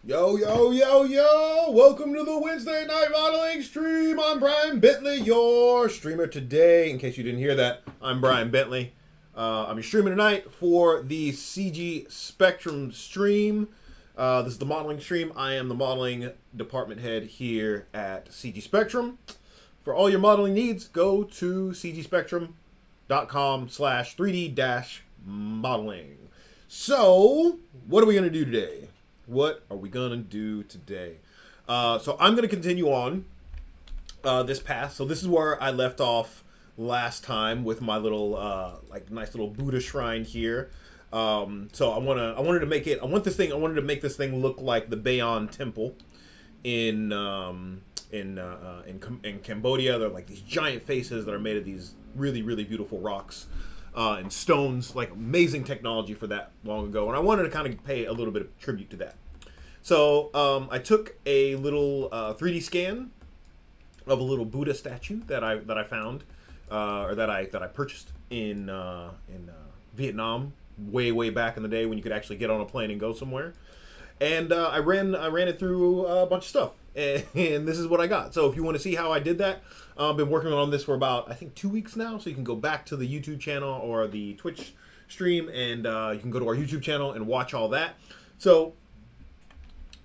Yo, yo, yo, yo! Welcome to the Wednesday night modeling stream. I'm Bryan Bentley, your streamer today. In case you didn't hear that, I'm Bryan Bentley. I'm your streamer tonight for the CG Spectrum stream. This is the modeling stream. I am the modeling department head here at CG Spectrum. For all your modeling needs, go to cgspectrum.com/3D-modeling. So, what are we going to do today? So I'm going to continue on this path. So this is where I left off last time with my little nice little Buddha shrine here. So I wanted to make it. I wanted to make this thing look like the Bayon Temple in Cambodia. They're like these giant faces that are made of these really, really beautiful rocks and stones, like amazing technology for that long ago. And I wanted to kind of pay a little bit of tribute to that. So I took a little 3D scan of a little Buddha statue that I found or that I purchased in Vietnam way back in the day when you could actually get on a plane and go somewhere. And I ran it through a bunch of stuff, and this is what I got. So if you want to see how I did that, I've been working on this for about, I think, 2 weeks now. So you can go back to the YouTube channel or the Twitch stream, and you can go to our YouTube channel and watch all that. So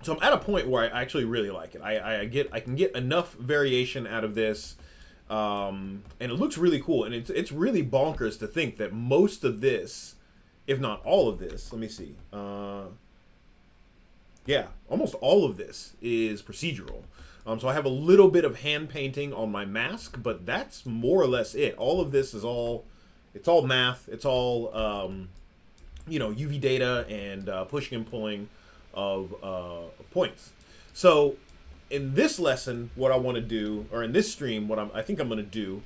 I'm at a point where I actually really like it. I can get enough variation out of this, and it looks really cool. And it's really bonkers to think that most of this, if not all of this, let me see. Yeah, almost all of this is procedural. So I have a little bit of hand painting on my mask, but that's more or less it. All of this is it's all math. It's all, UV data and pushing and pulling of points. So in this lesson, what I want to do, or in this stream, what I think I'm going to do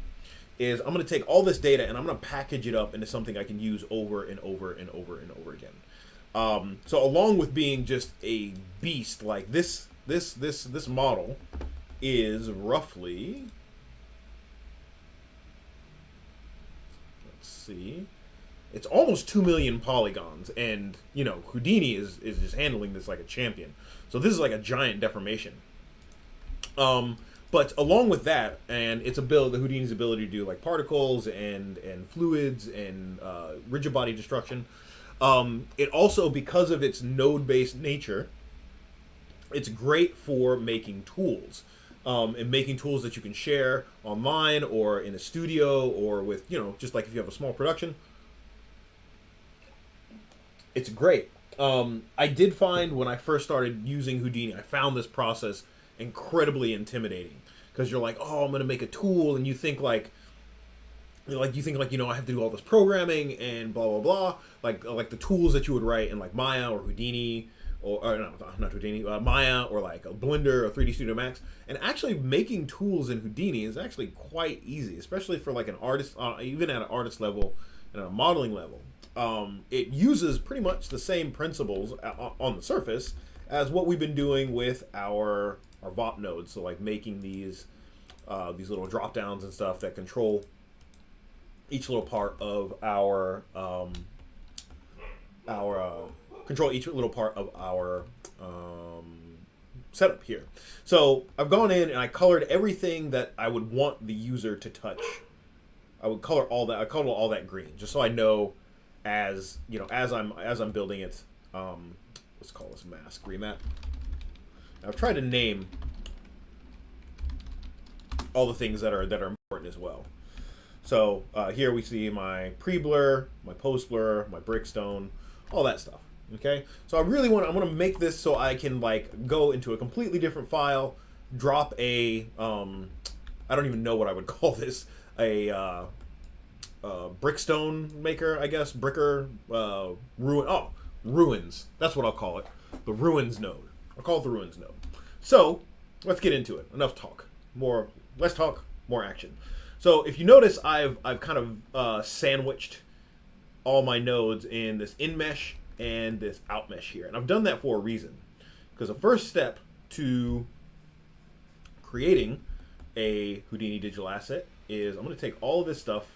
is I'm going to take all this data and I'm going to package it up into something I can use over and over and over and over again. So along with being just a beast, like this model is roughly, let's see, it's almost 2 million polygons, and Houdini is just handling this like a champion. So this is like a giant deformation. But along with that, and the Houdini's ability to do like particles and fluids and rigid body destruction. It also, because of its node-based nature, it's great for making tools, and making tools that you can share online or in a studio or with, just like if you have a small production. It's great. I did find when I first started using Houdini, I found this process incredibly intimidating because you're like, oh, I'm going to make a tool, and you think like, I have to do all this programming and blah blah blah, like the tools that you would write in like Maya or Houdini, or no, not Houdini, Maya, or like a Blender or 3D Studio Max. And actually making tools in Houdini is actually quite easy, especially for like an artist, even at an artist level and at a modeling level. It uses pretty much the same principles on the surface as what we've been doing with our VOP nodes. So like making these little drop downs and stuff that control each little part of our setup here. So I've gone in and I colored everything that I would want the user to touch. I would color all that. I color all that green, just so I know as I'm building it. Let's call this mask remap. I've tried to name all the things that are important as well. So here we see my pre-blur, my post-blur, my brickstone, all that stuff. Okay, so I want to make this so I can like go into a completely different file, drop a I don't even know what I would call this, a brickstone maker, I guess, bricker, ruins. That's what I'll call it, the ruins node. I'll call it the ruins node. So let's get into it. Enough talk. Less talk, more action. So if you notice, I've kind of sandwiched all my nodes in this in mesh and this out mesh here, and I've done that for a reason, because the first step to creating a Houdini digital asset is I'm going to take all of this stuff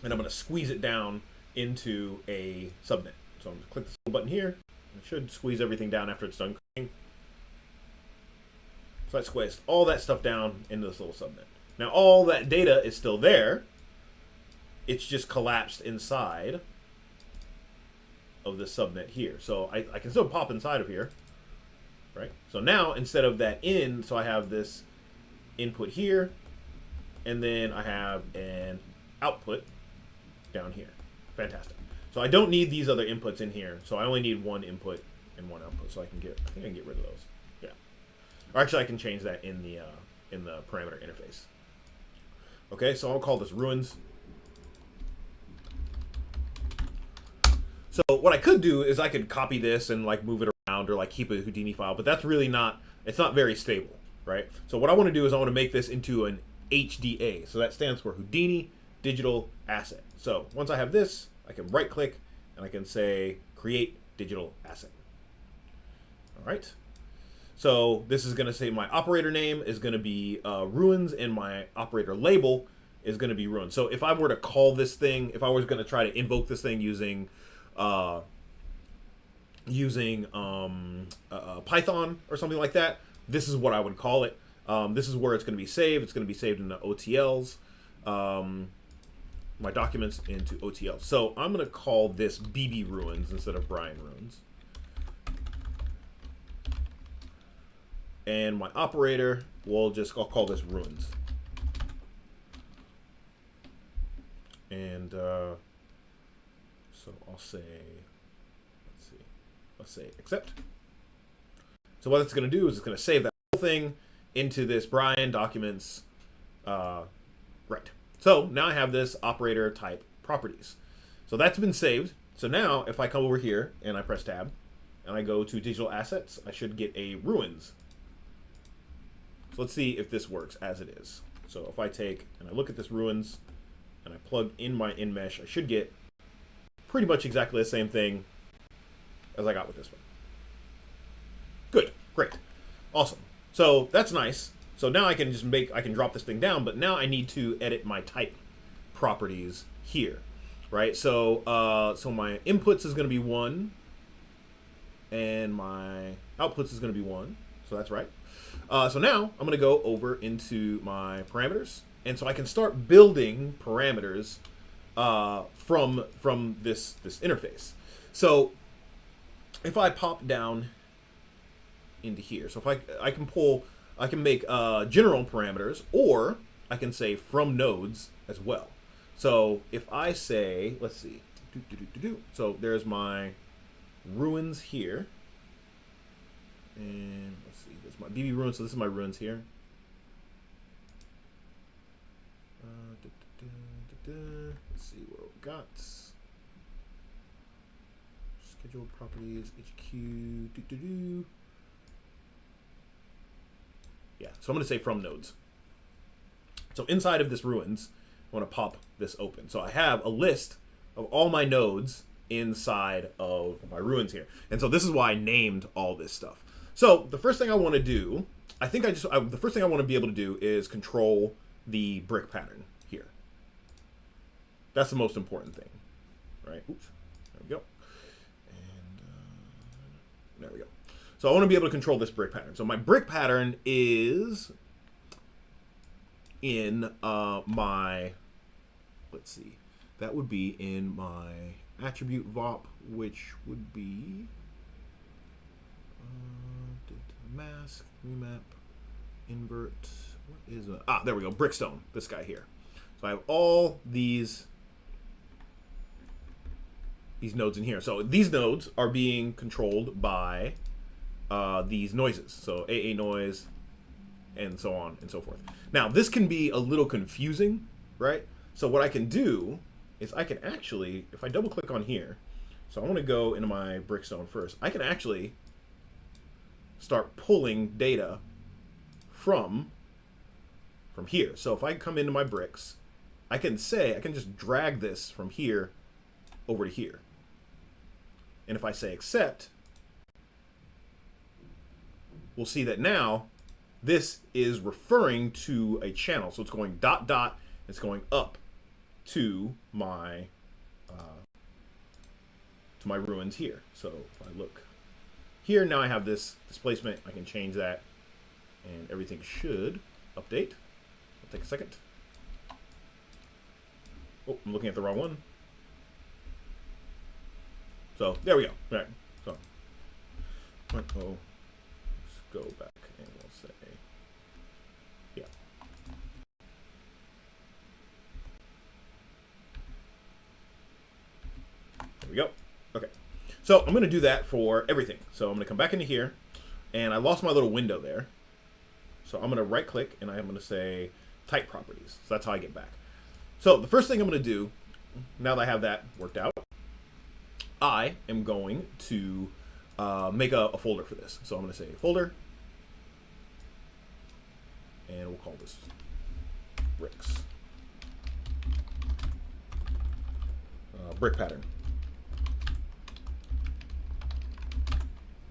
and I'm going to squeeze it down into a subnet. So I'm going to click this little button here. It should squeeze everything down after it's done cooking. So I squeezed all that stuff down into this little subnet. Now all that data is still there. It's just collapsed inside of this subnet here. So I can still pop inside of here, right? So now instead of that in, so I have this input here, and then I have an output down here. Fantastic. So I don't need these other inputs in here. So I only need one input and one output. So I think I can get rid of those. Yeah. Or actually I can change that in the parameter interface. Okay, so I'll call this ruins. So what I could do is I could copy this and like move it around or like keep a Houdini file, but that's really not, it's not very stable, right? So what I want to do is I want to make this into an HDA. So that stands for Houdini Digital Asset. So once I have this, I can right click and I can say create digital asset. All right. So this is going to say my operator name is going to be ruins and my operator label is going to be ruins. So if I were to call this thing, if I was going to try to invoke this thing using Python or something like that, this is what I would call it. This is where it's going to be saved. It's going to be saved in the OTLs, my documents into OTL. So I'm going to call this BB ruins instead of Bryan ruins. And my operator, I'll call this ruins. And so I'll say, let's say accept. So what it's going to do is it's going to save that whole thing into this Bryan documents. Right. So now I have this operator type properties. So that's been saved. So now if I come over here and I press tab and I go to digital assets, I should get a ruins. So let's see if this works as it is. So if I take and I look at this ruins and I plug in my in-mesh, I should get pretty much exactly the same thing as I got with this one. Good, great, awesome. So that's nice. So now I can just I can drop this thing down, but now I need to edit my type properties here, right? So so my inputs is going to be 1, and my outputs is going to be 1. So that's right. So now I'm going to go over into my parameters, and so I can start building parameters from this interface. So if I pop down into here, so if I can make general parameters, or I can say from nodes as well. So if I say, let's see, so there's my ruins here, and let's see, there's my BB ruins. So this is my ruins here. Let's see what we got. Schedule properties, HQ. Yeah, so I'm going to say from nodes. So inside of this ruins, I want to pop this open. So I have a list of all my nodes inside of my ruins here. And so this is why I named all this stuff. So the first thing I want to do, the first thing I want to be able to do is control the brick pattern here. That's the most important thing, right? Oops, there we go. And there we go. So I want to be able to control this brick pattern. So my brick pattern is in my, let's see, that would be in my attribute VOP, which would be mask, remap, invert. What is there we go, brickstone, this guy here. So I have all these nodes in here. So these nodes are being controlled by these noises. So AA noise and so on and so forth. Now this can be a little confusing, right? So what I can do is I can actually, if I double click on here, so I want to go into my brickstone first, I can actually start pulling data from here. So if I come into my bricks, I can just drag this from here over to here. And if I say accept, we'll see that now this is referring to a channel. So it's going ... it's going up to my to my ruins here. So if I look here, now I have this displacement. I can change that, and everything should update. It'll take a second. Oh, I'm looking at the wrong one. So there we go. All right. So 0.0. Let's go back and we'll say, yeah. There we go. Okay. So I'm going to do that for everything. So I'm going to come back into here, and I lost my little window there. So I'm going to right click, and I'm going to say type properties. So that's how I get back. So the first thing I'm going to do, now that I have that worked out, I am going to make a folder for this. So I'm going to say folder, and we'll call this bricks. Brick pattern.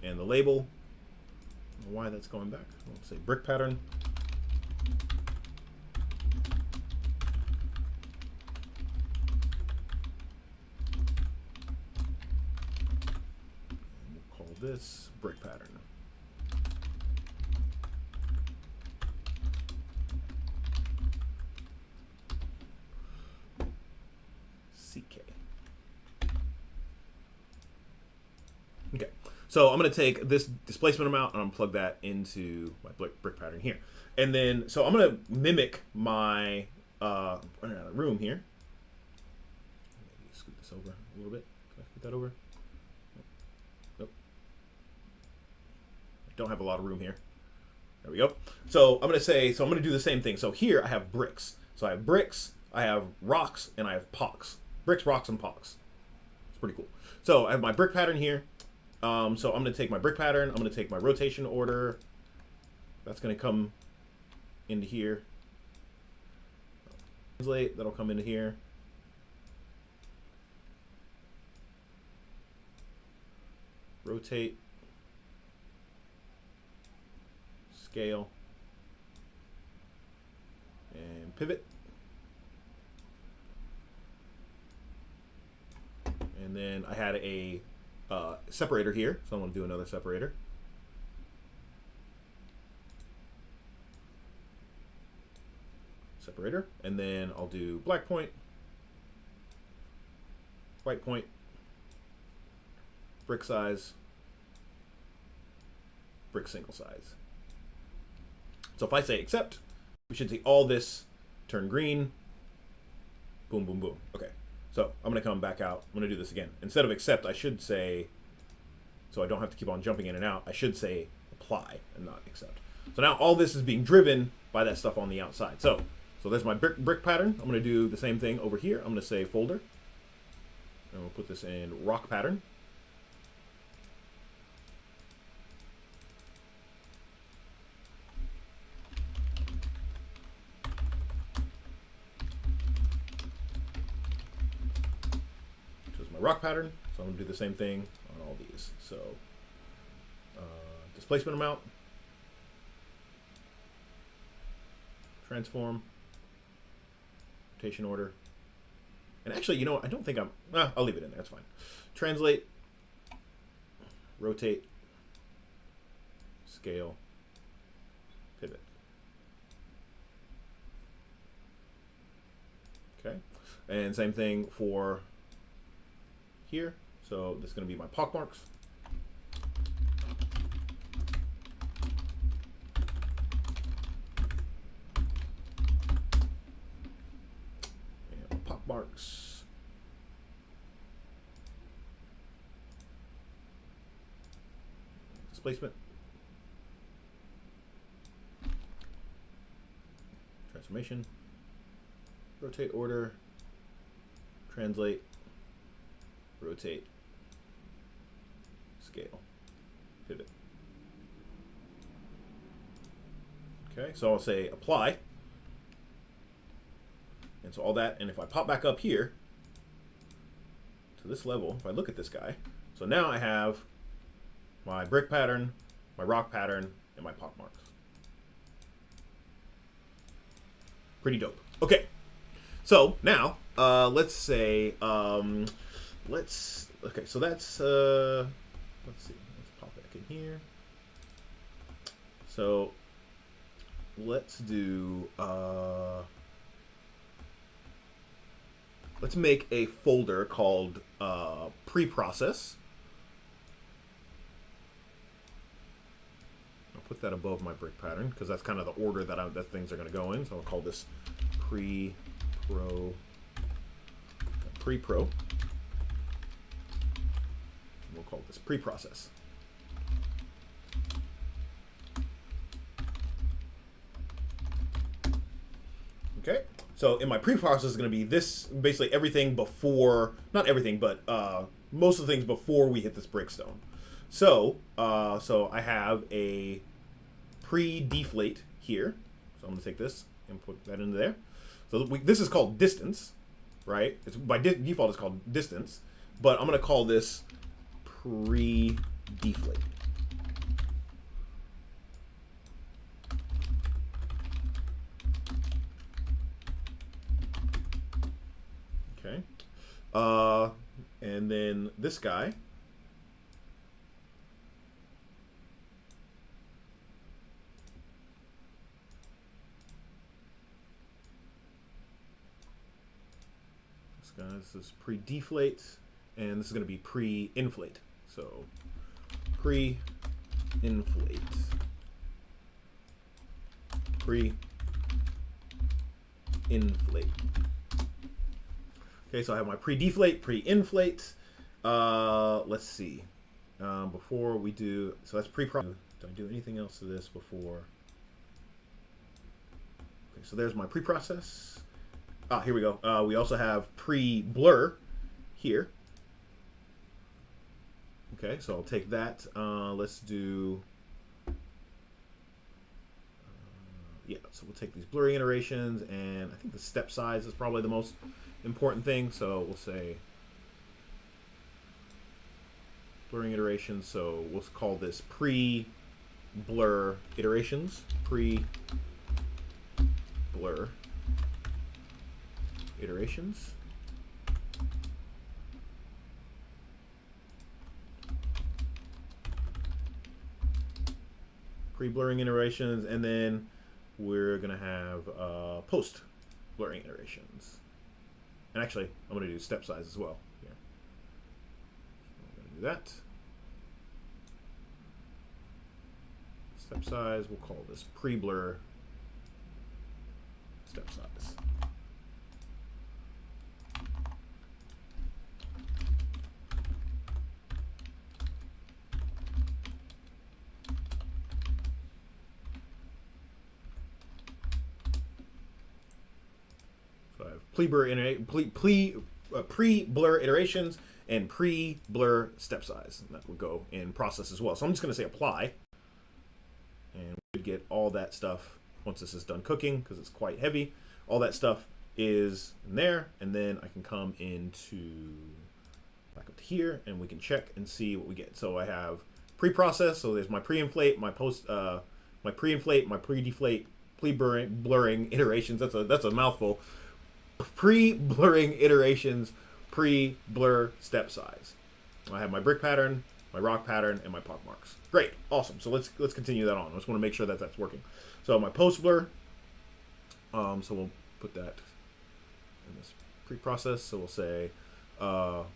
And the label, I don't know why that's going back. Let's say brick pattern. And we'll call this brick pattern. CK. Okay. So I'm going to take this displacement amount and I'm going to plug that into my brick pattern here. And then, so I'm going to mimic my, running out of room here. Maybe scoot this over a little bit. Can I scoot that over? Nope. I don't have a lot of room here. There we go. So I'm going to say, so I'm going to do the same thing. So here I have bricks. So I have bricks, I have rocks, and I have pocks. Bricks, rocks, and pocks. It's pretty cool. So I have my brick pattern here. So I'm going to take my brick pattern, I'm going to take my rotation order, that's going to come into here, translate, that'll come into here, rotate, scale, and pivot, and then I had a separator here, so I'm going to do another separator. Separator, and then I'll do black point, white point, brick size, brick single size. So if I say accept, we should see all this turn green. Boom, boom, boom. Okay. So I'm going to come back out. I'm going to do this again. Instead of accept, I should say, so I don't have to keep on jumping in and out, I should say apply and not accept. So now all this is being driven by that stuff on the outside. So there's my brick pattern. I'm going to do the same thing over here. I'm going to say folder. And we'll put this in rock pattern. Rock pattern, so I'm going to do the same thing on all these. So displacement amount, transform, rotation order, and actually, you know what, I don't think I'll leave it in there, that's fine. Translate, rotate, scale, pivot. Okay, and same thing for here. So this is going to be my pock marks. And pock marks. Displacement. Transformation. Rotate order. Translate. Rotate, scale, pivot. Okay, so I'll say apply. And so all that, and if I pop back up here to this level, if I look at this guy, so now I have my brick pattern, my rock pattern, and my pock marks. Pretty dope. Okay, so now let's say okay, so that's let's see, let's pop back in here. So let's do let's make a folder called pre-process. I'll put that above my brick pattern because that's kind of the order that things are going to go in. So I'll call this pre-pro. We'll call this pre-process. Okay, so in my pre-process is going to be this, basically everything before, not everything, but most of the things before we hit this brickstone. So, so I have a pre-deflate here. So I'm going to take this and put that into there. So this is called distance, right? It's by default it's called distance, but I'm going to call this pre-deflate. Okay. And then this guy. This is pre-deflate, and this is going to be pre-inflate. So pre-inflate, pre-inflate. Okay, so I have my pre-deflate, pre-inflate. Let's see. Before we do, so that's pre-process. Do I do anything else to this before? Okay, so there's my pre-process. Ah, here we go. We also have pre-blur here. Okay, so I'll take that. Let's do, yeah, so we'll take these blurring iterations, and I think the step size is probably the most important thing. So we'll say blurring iterations. So we'll call this pre-blur iterations. Pre-blur iterations. Pre-blurring iterations, and then we're gonna have post-blurring iterations. And actually, I'm gonna do step size as well here. So I'm gonna do that. Step size, we'll call this pre-blur step size. Pre-blur iterations and pre-blur step size. And that will go in process as well. So I'm just going to say apply. And we should get all that stuff once this is done cooking, because it's quite heavy. All that stuff is in there. And then I can come into back up to here, and we can check and see what we get. So I have pre-process. So there's my pre-inflate, my post, my pre-inflate, my pre-deflate, pre-blurring iterations. That's a mouthful. Pre-blurring iterations, pre-blur step size. I have my brick pattern, my rock pattern, and my pock marks. Great, awesome. So let's continue that on. I just want to make sure that that's working. So my post blur. So we'll put that in this pre-process. So we'll say I'm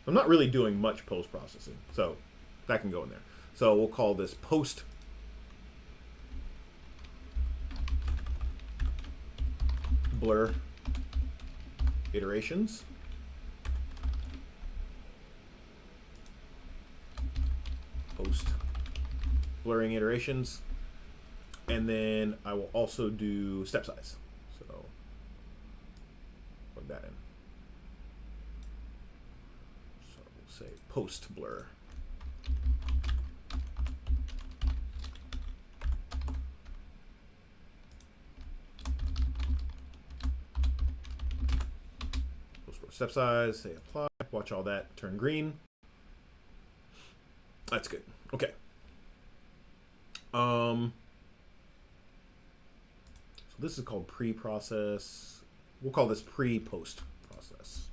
not really doing much post processing, so that can go in there. So we'll call this post blur iterations. Post blurring iterations. And then I will also do step size. So plug that in. So we'll say post blur. Step size, say apply, watch all that turn green. That's good. Okay. So this is called pre-process. We'll call this pre-post process.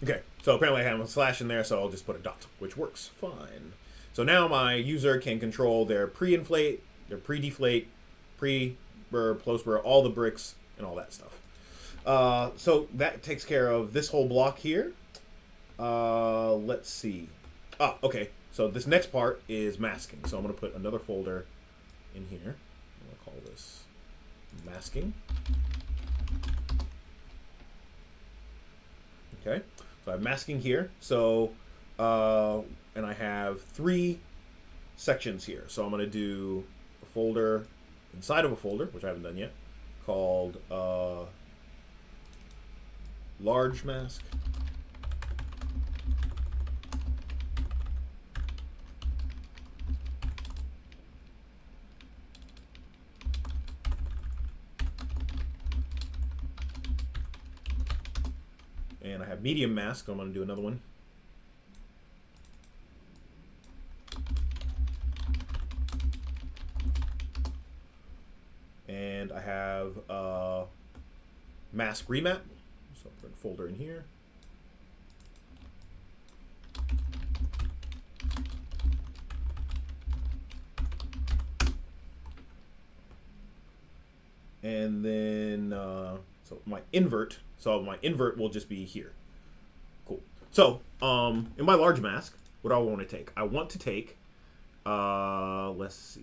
Okay, so apparently I have a slash in there, so I'll just put a dot, which works fine. So now my user can control their pre-inflate, their pre-deflate, pre-burr, post-burr, all the bricks, and all that stuff. So that takes care of this whole block here. Let's see. Okay. So this next part is masking. So I'm going to put another folder in here. I'm going to call this masking. Okay. So I have masking here. So, and I have 3 sections here. So I'm going to do a folder inside of a folder, which I haven't done yet, called large mask. And I have medium mask, so I'm going to do another one. And I have mask remap, so I'll put a folder in here. And then, so my invert will just be here. Cool. So, in my large mask, what do I want to take? I want to take, let's see.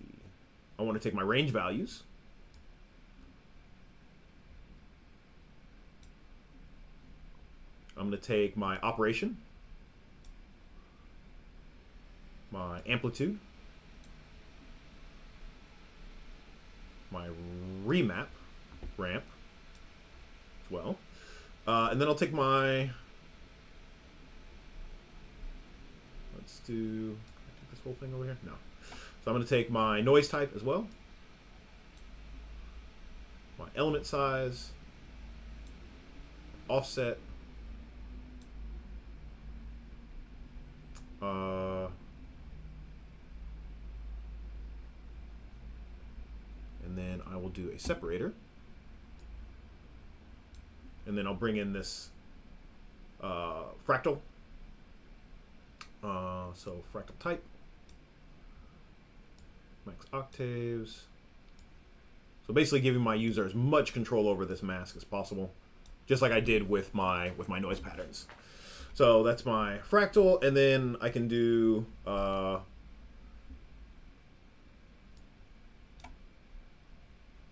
I want to take my range values. I'm going to take my operation, my amplitude, my ramp as well. And then I'll take my, let's do, can I take this whole thing over here? No. So I'm going to take my noise type as well, my element size, offset, and then I will do a separator. And then I'll bring in this fractal. So fractal type, max octaves. So basically giving my user as much control over this mask as possible, just like I did with my noise patterns. So that's my fractal, and then I can do do I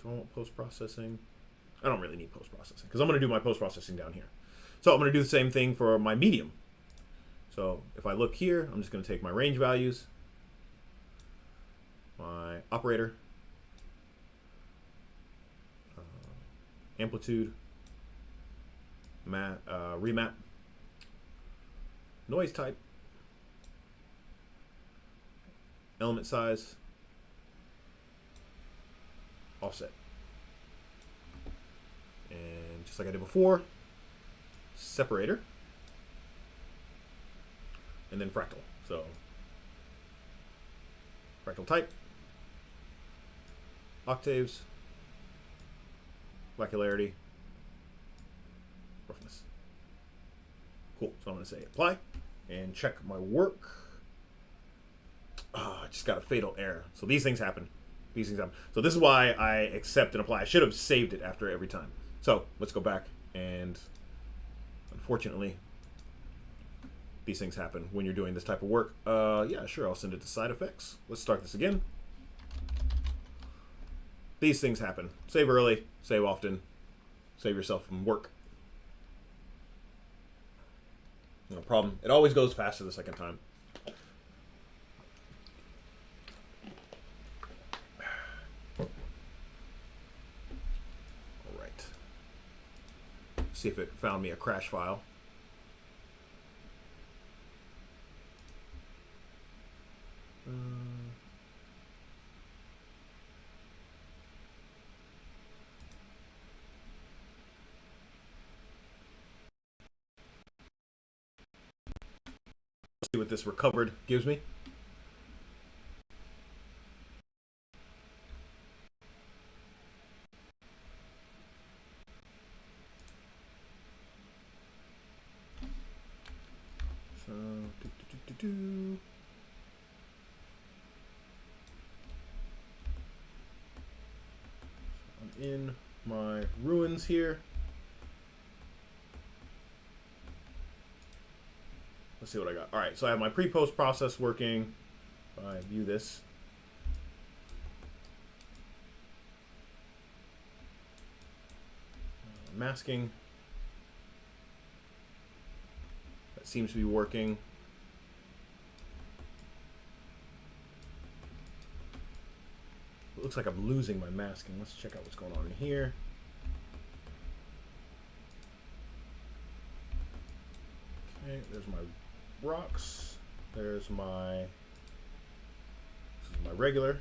want post-processing? I don't really need post-processing because I'm going to do my post-processing down here. So I'm going to do the same thing for my medium. So if I look here, I'm just going to take my range values, my operator, amplitude, remap, noise type, element size, offset. And just like I did before, separator, and then fractal. So fractal type, octaves, floccularity, roughness. Cool. So I'm going to say apply and check my work. I just got a fatal error. So these things happen. These things happen. So this is why I accept and apply. I should have saved it after every time. So let's go back, and unfortunately these things happen when you're doing this type of work. Yeah, sure, I'll send it to side effects. Let's start this again. These things happen. Save early, save often, save yourself from work. No problem. It always goes faster the second time. All right. See if it found me a crash file. See what this recovered gives me. I'm in my ruins here. Let's see what I got. All right, so I have my pre-post process working. If I view this, masking, that seems to be working. It looks like I'm losing my masking. Let's check out what's going on in here. Okay, there's my rocks. There's my, this is my regular,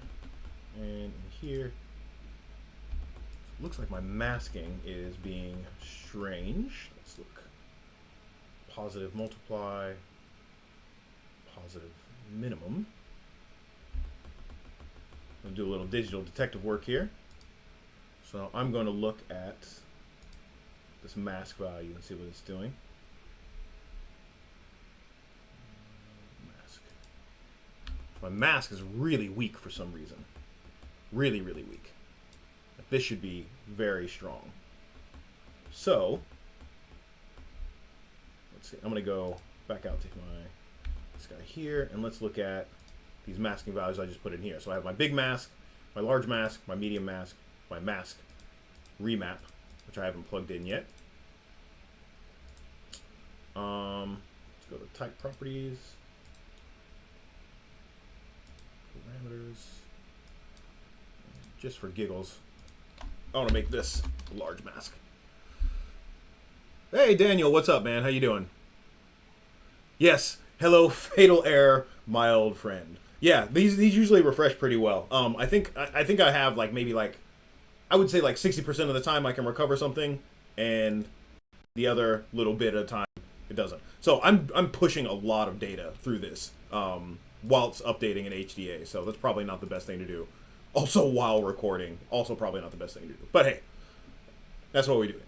and in here it looks like my masking is being strange. Let's look. Positive multiply, positive minimum. I'm going to do a little digital detective work here. So I'm going to look at this mask value and see what it's doing. Mask. My mask is really weak for some reason. Really, really weak. This should be very strong. So let's see. I'm going to go back out to this guy here, and let's look at these masking values I just put in here. So I have my big mask, my large mask, my medium mask, my mask remap, which I haven't plugged in yet. Let's go to type properties, parameters. Just for giggles, I want to make this a large mask. Hey Daniel, what's up, man? How you doing? Yes, hello, fatal error, my old friend. Yeah, these usually refresh pretty well. I think I have maybe I would say 60% of the time I can recover something, and the other little bit of time it doesn't. So I'm pushing a lot of data through this while it's updating in HDA. So that's probably not the best thing to do. Also while recording, also probably not the best thing to do. But hey, that's what we do.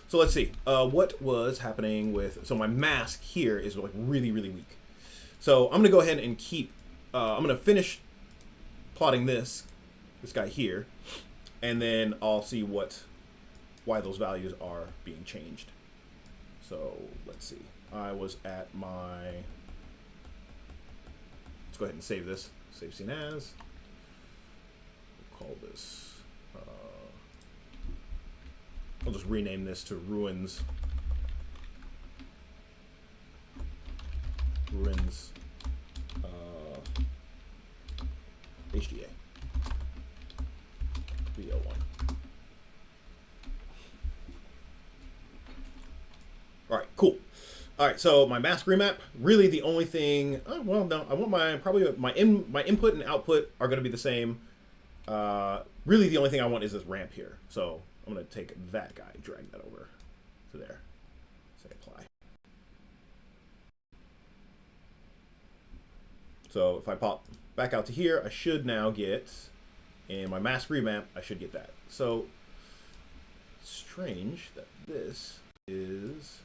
So let's see, what was happening with, so my mask here is really, really weak. So I'm going to go ahead and keep, I'm going to finish plotting this guy here, and then I'll see why those values are being changed. So let's see, I was at my, let's go ahead and save this, save scene as, we'll call this, I'll just rename this to Ruins. HDA. VO1. All right, cool. All right, so my mask remap, really the only thing, well, no, I want my input and output are going to be the same. Really the only thing I want is this ramp here. So I'm going to take that guy, drag that over to there, say apply. So if I pop back out to here, I should now get, in my mask remap, I should get that. So strange that this is,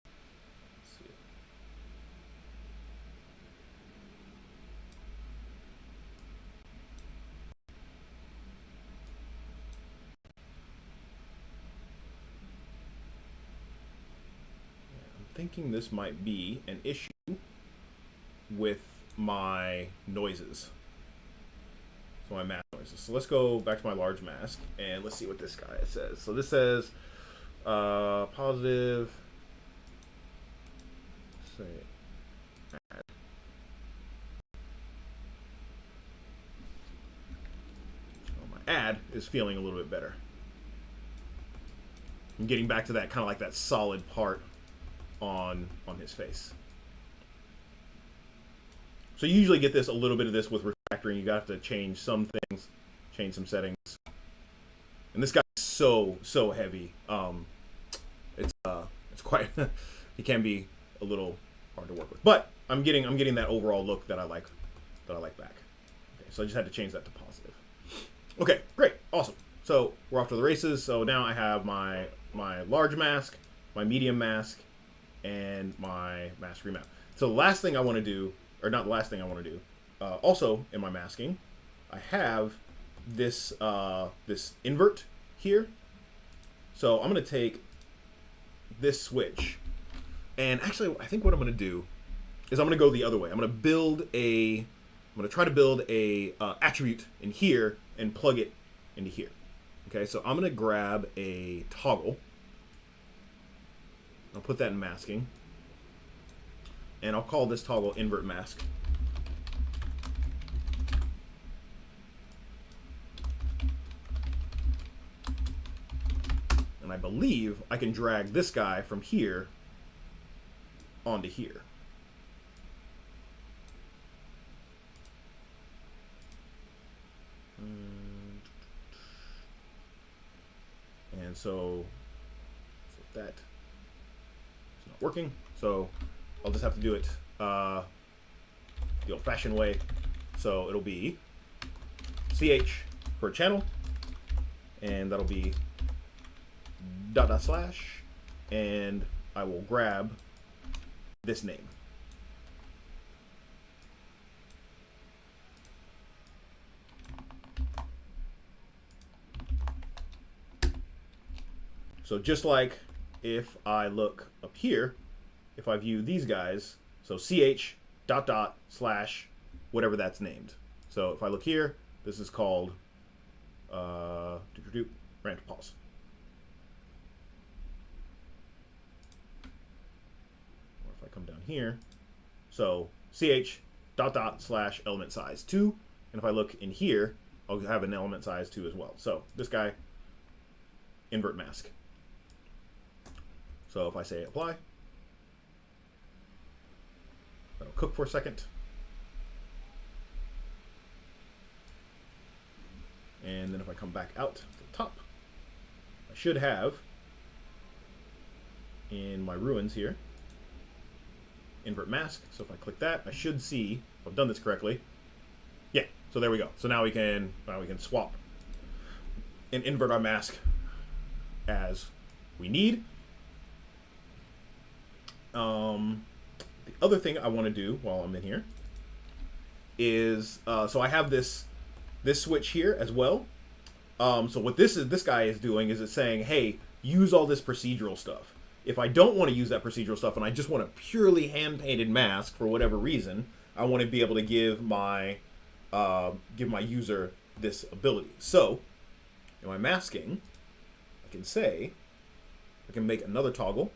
let's see. Thinking this might be an issue with my noises. So my mask noises. So let's go back to my large mask and let's see what this guy says. So this says positive, say add. So my add is feeling a little bit better. I'm getting back to that kind of like that solid part on his face. So you usually get this, a little bit of this with refactoring. You got to change some things, change some settings. And this guy's so heavy. It's quite he can be a little hard to work with. But I'm getting that overall look that I like back. Okay, so I just had to change that to positive. Okay, great, awesome. So we're off to the races. So now I have my large mask, my medium mask, and my mask remap. So the last thing I want to do, or not the last thing I want to do, also in my masking, I have this this invert here. So I'm going to take this switch, and actually I think what I'm going to do is I'm going to go the other way. I'm going to try to build a attribute in here and plug it into here. Okay, so I'm going to grab a toggle. I'll put that in masking, and I'll call this toggle invert mask. And I believe I can drag this guy from here onto here. And so that is not working. So I'll just have to do it the old-fashioned way. So it'll be ch for a channel, and that'll be // and I will grab this name. So just like if I look up here, if I view these guys, so ch .. / whatever that's named. So if I look here, this is called random pause. Or if I come down here, so ch .. / element size 2, and if I look in here, I'll have an element size 2 as well. So this guy, invert mask. So if I say apply, that'll cook for a second. And then if I come back out to the top, I should have in my ruins here, invert mask. So if I click that, I should see if I've done this correctly. Yeah, so there we go. So now we can swap and invert our mask as we need. The other thing I want to do while I'm in here is so I have this switch here as well. So what this guy is doing is it's saying, hey, use all this procedural stuff. If I don't want to use that procedural stuff and I just want a purely hand-painted mask for whatever reason, I want to be able to give my user this ability. So in my masking, I can make another toggle.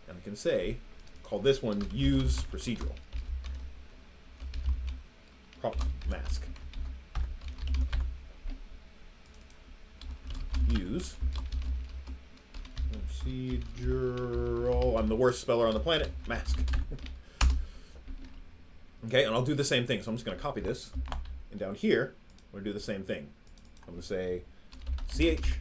And I can say, call this one use procedural. Prop mask. Use procedural. I'm the worst speller on the planet. Mask. Okay, and I'll do the same thing. So I'm just going to copy this. And down here, I'm going to do the same thing. I'm going to say ch ..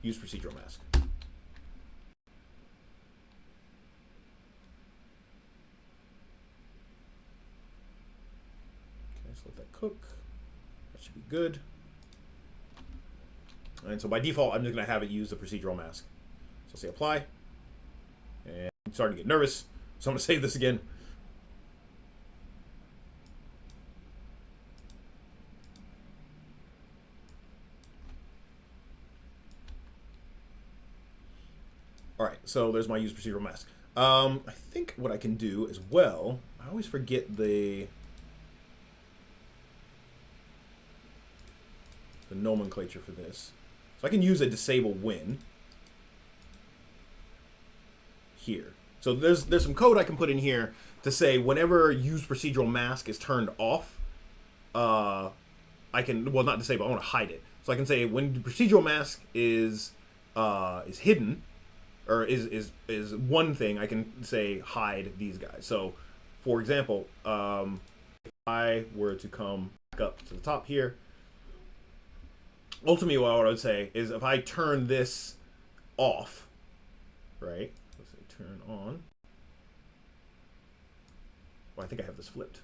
use procedural mask. Okay, so let that cook. That should be good. And so by default, I'm just going to have it use the procedural mask. So I'll say apply. And I'm starting to get nervous, so I'm going to save this again. All right, so there's my use procedural mask. I think what I can do as well, I always forget the nomenclature for this. So I can use a disable when here. So there's some code I can put in here to say whenever use procedural mask is turned off, I can, well, not disable, I want to hide it. So I can say when the procedural mask is hidden, or is one thing, I can say hide these guys. So, for example, if I were to come back up to the top here, ultimately what I would say is if I turn this off, right? Let's say turn on. Well, I think I have this flipped.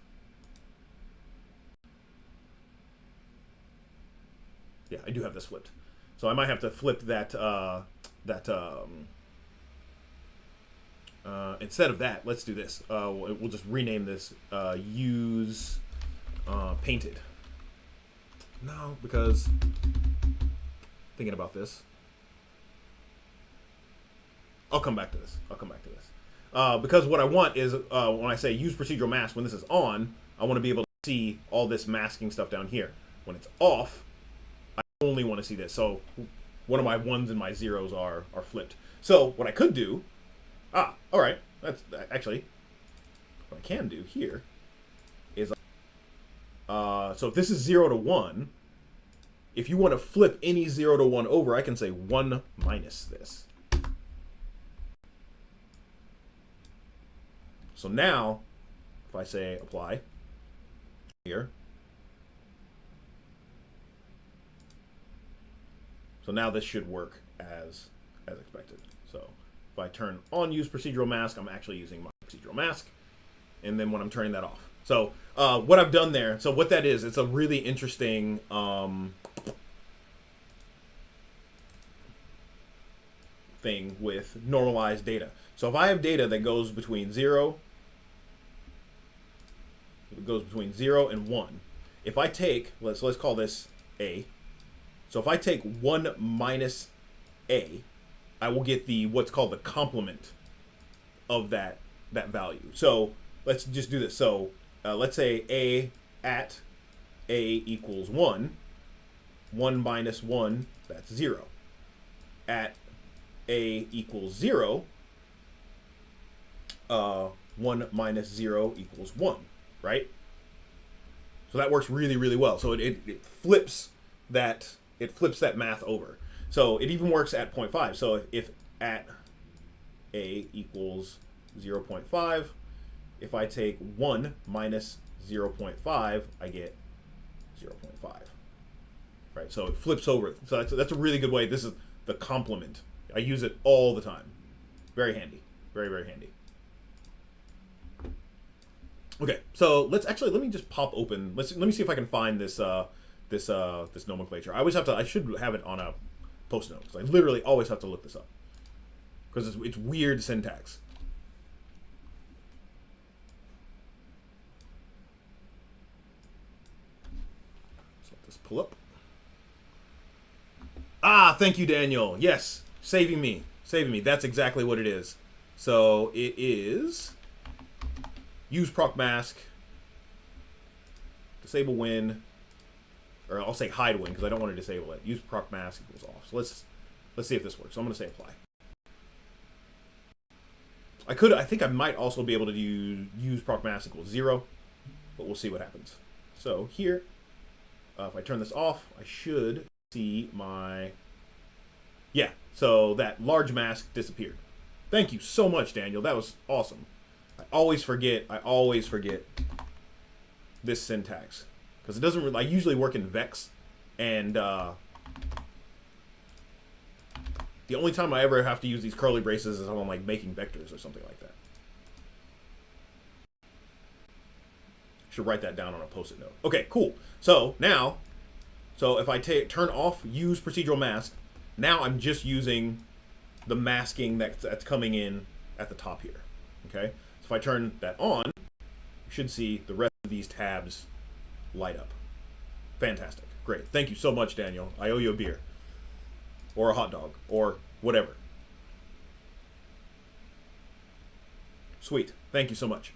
Yeah, I do have this flipped. So I might have to flip that, instead of that, let's do this. We'll just rename this use painted. No, because thinking about this, I'll come back to this. Because what I want is when I say use procedural mask, when this is on, I want to be able to see all this masking stuff down here. When it's off, I only want to see this. So one of my ones and my zeros are flipped. So what I could do, all right, that's actually what I can do here is, so if this is 0 to 1, if you want to flip any 0 to 1 over, I can say 1 minus this. So now, if I say apply here, so now this should work as expected. So if I turn on use procedural mask, I'm actually using my procedural mask, and then when I'm turning that off. So what I've done there, so what that is, it's a really interesting thing with normalized data. So if I have data that goes between 0 and 1, if I take, let's call this A. So if I take 1 minus A, I will get the what's called the complement of that value. So let's just do this. So let's say A at A equals 1. 1 minus 1, that's 0. At A equals 0, 1 minus 0 equals 1, right? So that works really, really well. So it flips that math over. So it even works at 0.5. So if at A equals 0.5, if I take 1 minus 0.5, I get 0.5. Right? So it flips over. So that's a really good way. This is the complement. I use it all the time. Very handy. Very, very handy. Okay, so let me just pop open. Let me see if I can find this this nomenclature. I should have it on a post note, because I literally always have to look this up because it's weird syntax. So let this pull up. Thank you, Daniel. Yes, saving me. That's exactly what it is. So it is use proc mask, disable win, or I'll say hide win because I don't want to disable it. Use proc mask equals off. So let's see if this works. So I'm going to say apply. I think I might also be able to use proc mask equals 0, but we'll see what happens. So here, if I turn this off, I should see my, yeah, so that large mask disappeared. Thank you so much, Daniel. That was awesome. I always forget this syntax because it doesn't really, I usually work in Vex, and the only time I ever have to use these curly braces is when I'm like making vectors or something like that. Should write that down on a post-it note. Okay, cool. So now, if I turn off use procedural mask, now I'm just using the masking that's coming in at the top here. Okay, so if I turn that on, you should see the rest of these tabs light up. Fantastic. Great. Thank you so much, Daniel. I owe you a beer. Or a hot dog. Or whatever. Sweet. Thank you so much.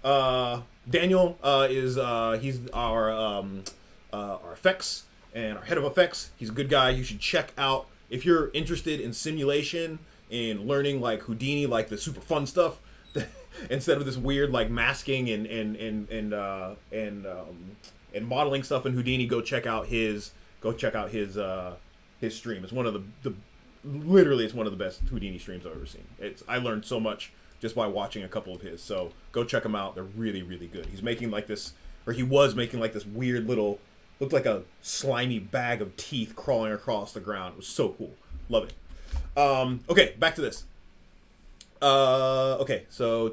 Daniel he's our effects and our head of effects. He's a good guy. You should check out, if you're interested in simulation, in learning like Houdini, like the super fun stuff, instead of this weird like masking and modeling stuff in Houdini, go check out his stream. It's one of the literally it's one of the best Houdini streams I've ever seen. I learned so much just by watching a couple of his. So go check them out. They're really, really good. He's making like this, or he was making like this weird little, looked like a slimy bag of teeth crawling across the ground. It was so cool. Love it. Okay, back to this. Okay, so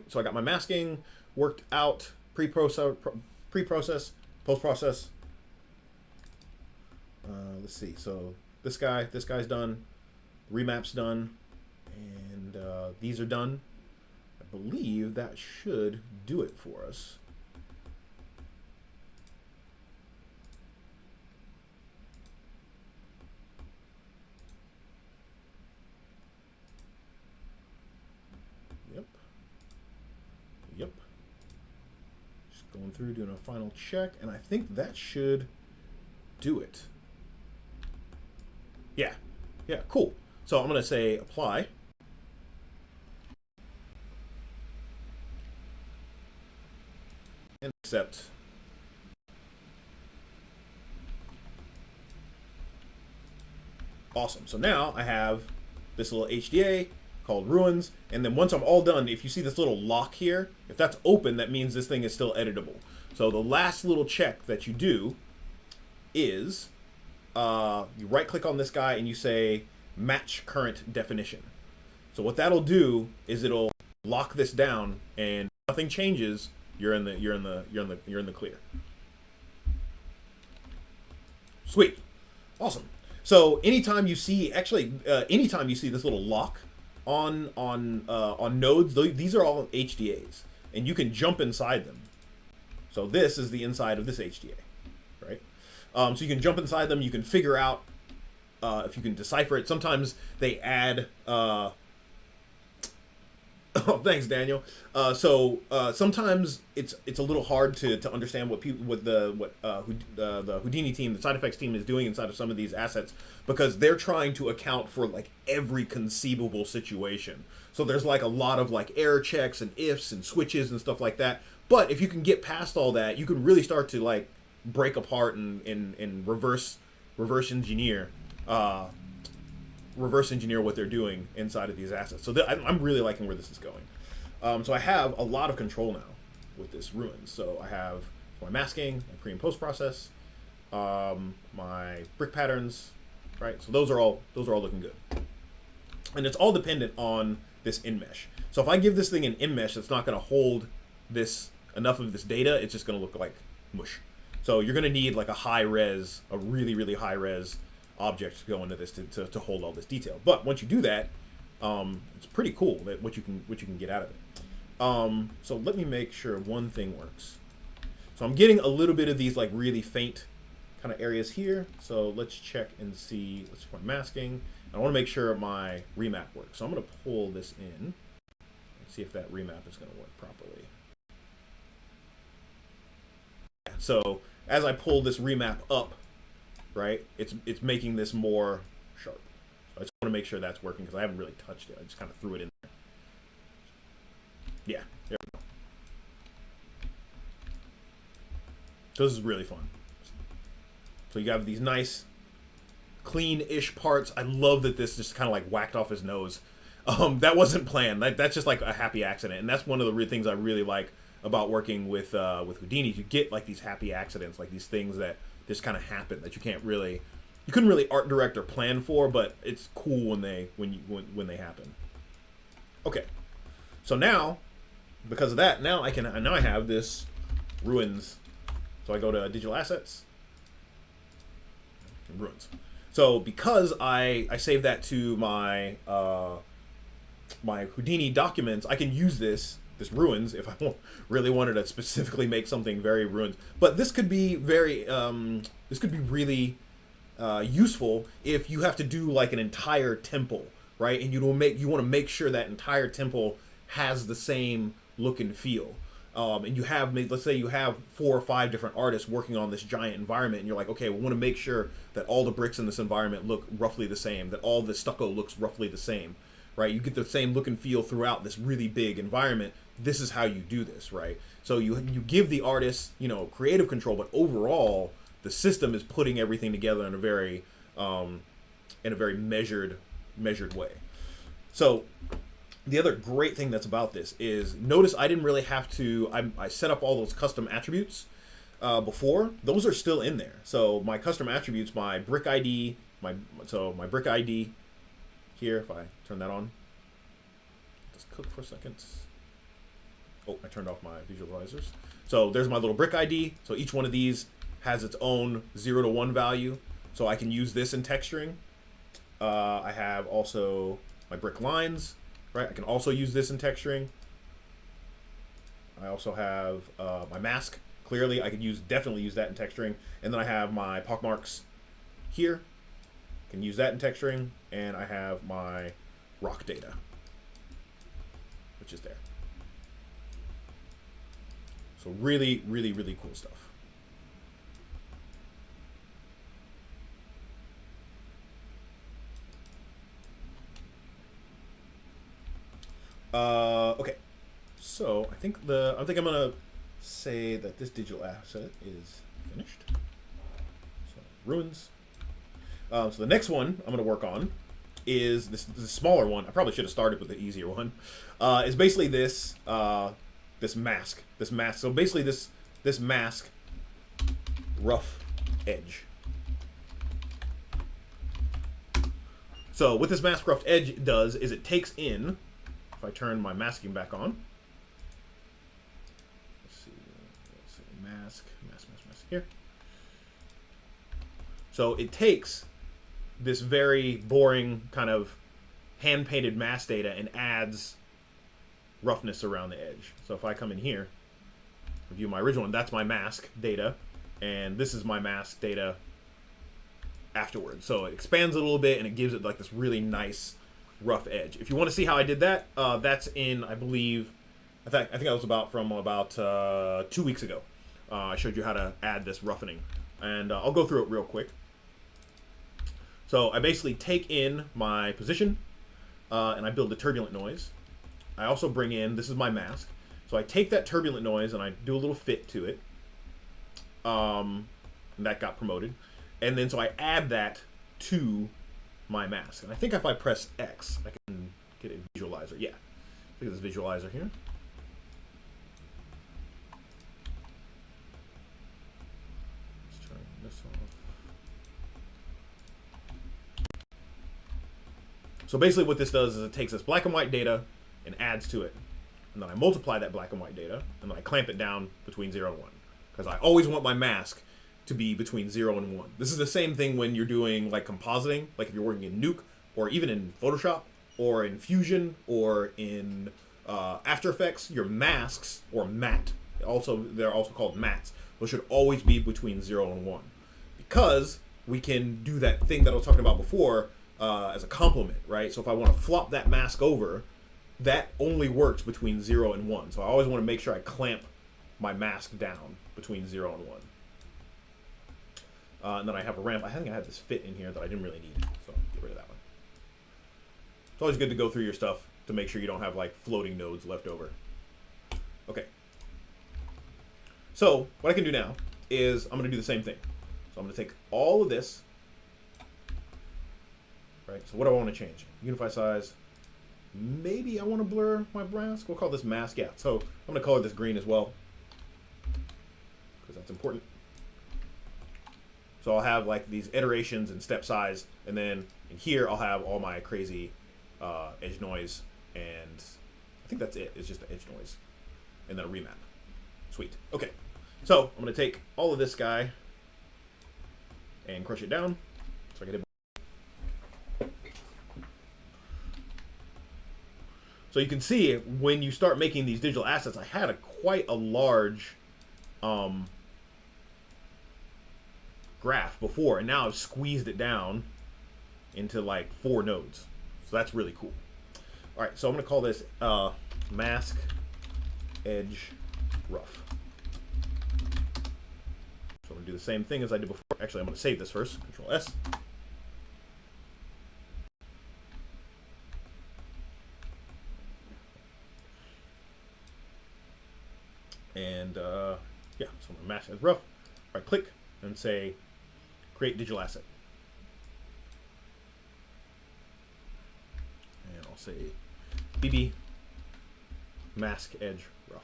so I got my masking worked out, pre-process, post-process. Let's see. So this guy's done. Remap's done, and these are done. I believe that should do it for us. Yep. Just going through, doing a final check, and I think that should do it. Yeah, cool. So I'm gonna say apply. And accept. Awesome. So now I have this little HDA called ruins, and then once I'm all done, if you see this little lock here, if that's open, that means this thing is still editable. So the last little check that you do is you right click on this guy and you say match current definition. So what that'll do is it'll lock this down, and nothing changes. You're in the clear. Sweet. Awesome. So anytime you see anytime you see this little lock on nodes, these are all HDAs, and you can jump inside them. So this is the inside of this HDA, right? So you can jump inside them. You can figure out if you can decipher it. Sometimes they add. Oh, thanks, Daniel. Sometimes it's a little hard to understand what the Houdini team, the side effects team, is doing inside of some of these assets, because they're trying to account for like every conceivable situation. So there's like a lot of like error checks and ifs and switches and stuff like that. But if you can get past all that, you can really start to like break apart and reverse engineer. Reverse engineer what they're doing inside of these assets. So I'm really liking where this is going. So I have a lot of control now with this ruins. So I have my masking, my pre and post process, my brick patterns, right? So those are all looking good. And it's all dependent on this in-mesh. So if I give this thing an in-mesh that's not going to hold enough of this data, it's just going to look like mush. So you're going to need like a really, really high res object to go into this to hold all this detail. But once you do that, it's pretty cool that what you can get out of it. So let me make sure one thing works. So I'm getting a little bit of these like really faint kind of areas here. So let's check and see. Let's check my masking. I want to make sure my remap works. So I'm going to pull this in and see if that remap is going to work properly. So as I pull this remap up, right, it's making this more sharp. So I just want to make sure that's working because I haven't really touched it. I just kind of threw it in there. Yeah, there we go. So this is really fun. So you have these nice, clean-ish parts. I love that this just kind of like whacked off his nose. That wasn't planned. That's just like a happy accident, and that's one of the things I really like about working with Houdini. You get like these happy accidents, like these things that just kind of happen that you couldn't really art direct or plan for, but it's cool when they happen. Okay, so now because of that, now I have this ruins. So I go to digital assets and ruins. So because I save that to my my Houdini documents, I can use this ruins if I really wanted to specifically make something very ruins. But this could be very really useful if you have to do like an entire temple, right? And you want to make sure that entire temple has the same look and feel. And you have, let's say you have 4 or 5 different artists working on this giant environment, and you're like, okay, we want to make sure that all the bricks in this environment look roughly the same, that all the stucco looks roughly the same, right? You get the same look and feel throughout this really big environment. This is how you do this, right? So you give the artists, creative control, but overall the system is putting everything together in a very measured way. So the other great thing that's about this is, notice I didn't really have to, I set up all those custom attributes before. Those are still in there. So my custom attributes, my brick ID, my brick ID here, if I turn that on, just cook for a second. Oh, I turned off my visualizers. So there's my little brick ID. So each one of these has its own 0 to 1 value. So I can use this in texturing. I have also my brick lines, right? I can also use this in texturing. I also have my mask. Clearly, I could definitely use that in texturing. And then I have my pockmarks here. Can use that in texturing. And I have my rock data, which is there. So really, really, really cool stuff. Okay, so I think I'm gonna say that this digital asset is finished. So ruins. So the next one I'm gonna work on is this smaller one. I probably should have started with the easier one. Is basically this this mask. So basically this mask rough edge. So what this mask rough edge does is it takes in. If I turn my masking back on, let's see, mask here. So it takes this very boring kind of hand-painted mask data and adds roughness around the edge. So if I come in here, review my original one, that's my mask data, and this is my mask data afterwards. So it expands it a little bit and it gives it like this really nice rough edge. If you want to see how I did that, that's in, I believe, I think that was about 2 weeks ago. I showed you how to add this roughening, and I'll go through it real quick. So I basically take in my position, and I build the turbulent noise. I also bring in, this is my mask, so I take that turbulent noise and I do a little fit to it. And that got promoted, and then so I add that to my mask. And I think if I press X, I can get a visualizer. Yeah. Look at this visualizer here. Let's turn this off. So basically what this does is it takes this black and white data and adds to it. And then I multiply that black and white data, and then I clamp it down between 0 and 1. Because I always want my mask to be between 0 and 1. This is the same thing when you're doing like compositing, like if you're working in Nuke, or even in Photoshop, or in Fusion, or in After Effects. Your masks, or matte, they're also called mattes, those should always be between 0 and 1. Because we can do that thing that I was talking about before as a complement, right? So if I want to flop that mask over, that only works between 0 and 1. So I always want to make sure I clamp my mask down between 0 and 1. And then I have a ramp. I think I had this fit in here that I didn't really need, so get rid of that one. It's always good to go through your stuff to make sure you don't have like floating nodes left over. Okay. So what I can do now is I'm going to do the same thing. So I'm going to take all of this, right? So what do I want to change? Unify size. Maybe I want to blur my mask. We'll call this mask. Yeah. So I'm going to color this green as well, because that's important. So I'll have like these iterations and step size, and then in here I'll have all my crazy edge noise, and I think that's it. It's just the edge noise, and then a remap. Sweet. Okay. So I'm going to take all of this guy and crush it down. So I get it. So you can see when you start making these digital assets, I had quite a large graph before, and now I've squeezed it down into like 4 nodes. So that's really cool. All right, so I'm going to call this mask edge rough. So I'm going to do the same thing as I did before. Actually, I'm going to save this first. Control S. And yeah, so I'm going to mask edge rough. Right click and say create digital asset. And I'll say BB mask edge rough.